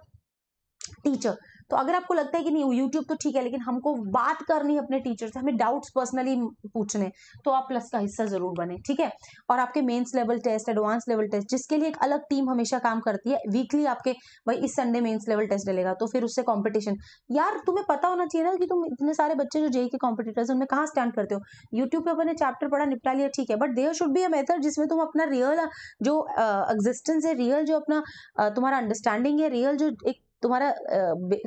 teacher. तो अगर आपको लगता है कि नहीं यूट्यूब तो ठीक है लेकिन हमको बात करनी है अपने टीचर से, हमें डाउट्स पर्सनली पूछने, तो आप प्लस का हिस्सा जरूर बने। ठीक है, और आपके mains level test, advance level test, जिसके लिए एक अलग टीम हमेशा काम करती है। वीकली आपके भाई इस संडे मेंस लेवल टेस्ट डलेगा, तो फिर उससे कंपटीशन। यार तुम्हें पता होना चाहिए ना कि तुम इतने सारे बच्चे जो जेईई के कॉम्पिटिटर्स उनमें कहाँ स्टैंड करते हो। यूट्यूब पे अपने चैप्टर पढ़ा निपटा लिया ठीक है, but there should be a method जिसमें तुम अपना रियल जो एग्जिस्टेंस है, रियल जो अपना तुम्हारा अंडरस्टैंडिंग है, रियल जो एक तुम्हारा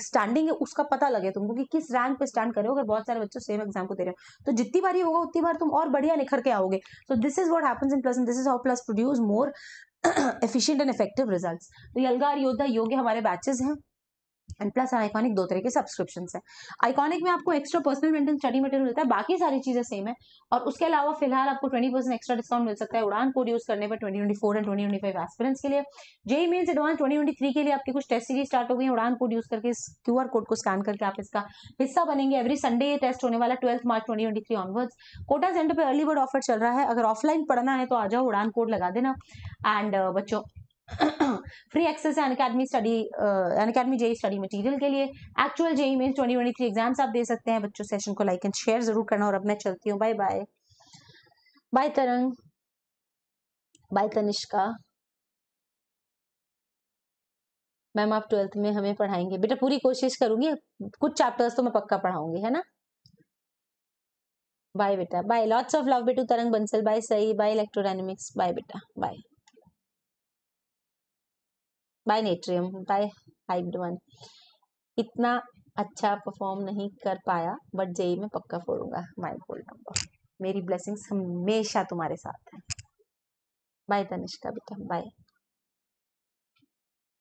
स्टैंडिंग है उसका पता लगे तुमको कि किस रैंक पे स्टैंड करे हो। अगर बहुत सारे बच्चे सेम एग्जाम को दे रहे हो तो जितनी बार ही होगा उतनी बार तुम और बढ़िया निखर के आओगे। सो this is what happens in plus, and this is how plus produce more efficient and effective results. तो ये अलगार, योद्धा, योग्य हमारे बैचेस हैं। एंड प्लस आइकॉनिक दो तरह के सब्सक्रिप्शन है। आइकॉनिक में आपको extra personal maintain study material मिलता है, बाकी सारी चीजें सेम है। और उसके अलावा फिलहाल आपको 20% एक्स्ट्रा डिस्काउंट मिल सकता है उड़ान कोड यूज करने पर 2024 एंड 2025 एस्पिरेंट्स के लिए। जेईई मेंस एडवांस 2023 के लिए आपकी कुछ टेस्ट सीरीज स्टार्ट हो गई है। उड़ान कोड यूज करके इस क्यूआर कोड को स्कैन करके आप इसका हिस्सा बनेंगे। एवरी संडे ये टेस्ट होने वाला 12 मार्च 2023 ऑनवर्ड्स। कोटा सेंटर पे अर्ली बर्ड ऑफर चल रहा है, अगर ऑफलाइन पढ़ना है तो आ जाओ, उड़ान कोड लगा देना। एंड बच्चों फ्री एक्सेस है Unacademy study, Unacademy JEE study material के लिए। एक्चुअल जेईई मेंस 2023 एग्जाम्स आप दे सकते हैं। बच्चों सेशन को लाइक एंड शेयर जरूर करना, और अब मैं चलती हूँ। Bye bye. Bye Tarang, bye Tanishka. Ma'am आप 12th में हमें पढ़ाएंगे? बेटा पूरी कोशिश करूंगी, कुछ चैप्टर्स तो मैं पक्का पढ़ाऊंगी, है ना। बाय बेटा, बाय। लॉट्स ऑफ लव बेटू तरंग बंसल। बाय सही, बाय इलेक्ट्रोडायनेमिक्स। बाय बेटा, bye. Bye natrium, bye hybrid. इतना अच्छा परफॉर्म नहीं कर पाया बट जेईई में पक्का फोड़ूंगा। माय गोल्ड नंबर, मेरी ब्लेसिंग्स हमेशा तुम्हारे साथ है। बाय तनिष्का बेटा, बाय।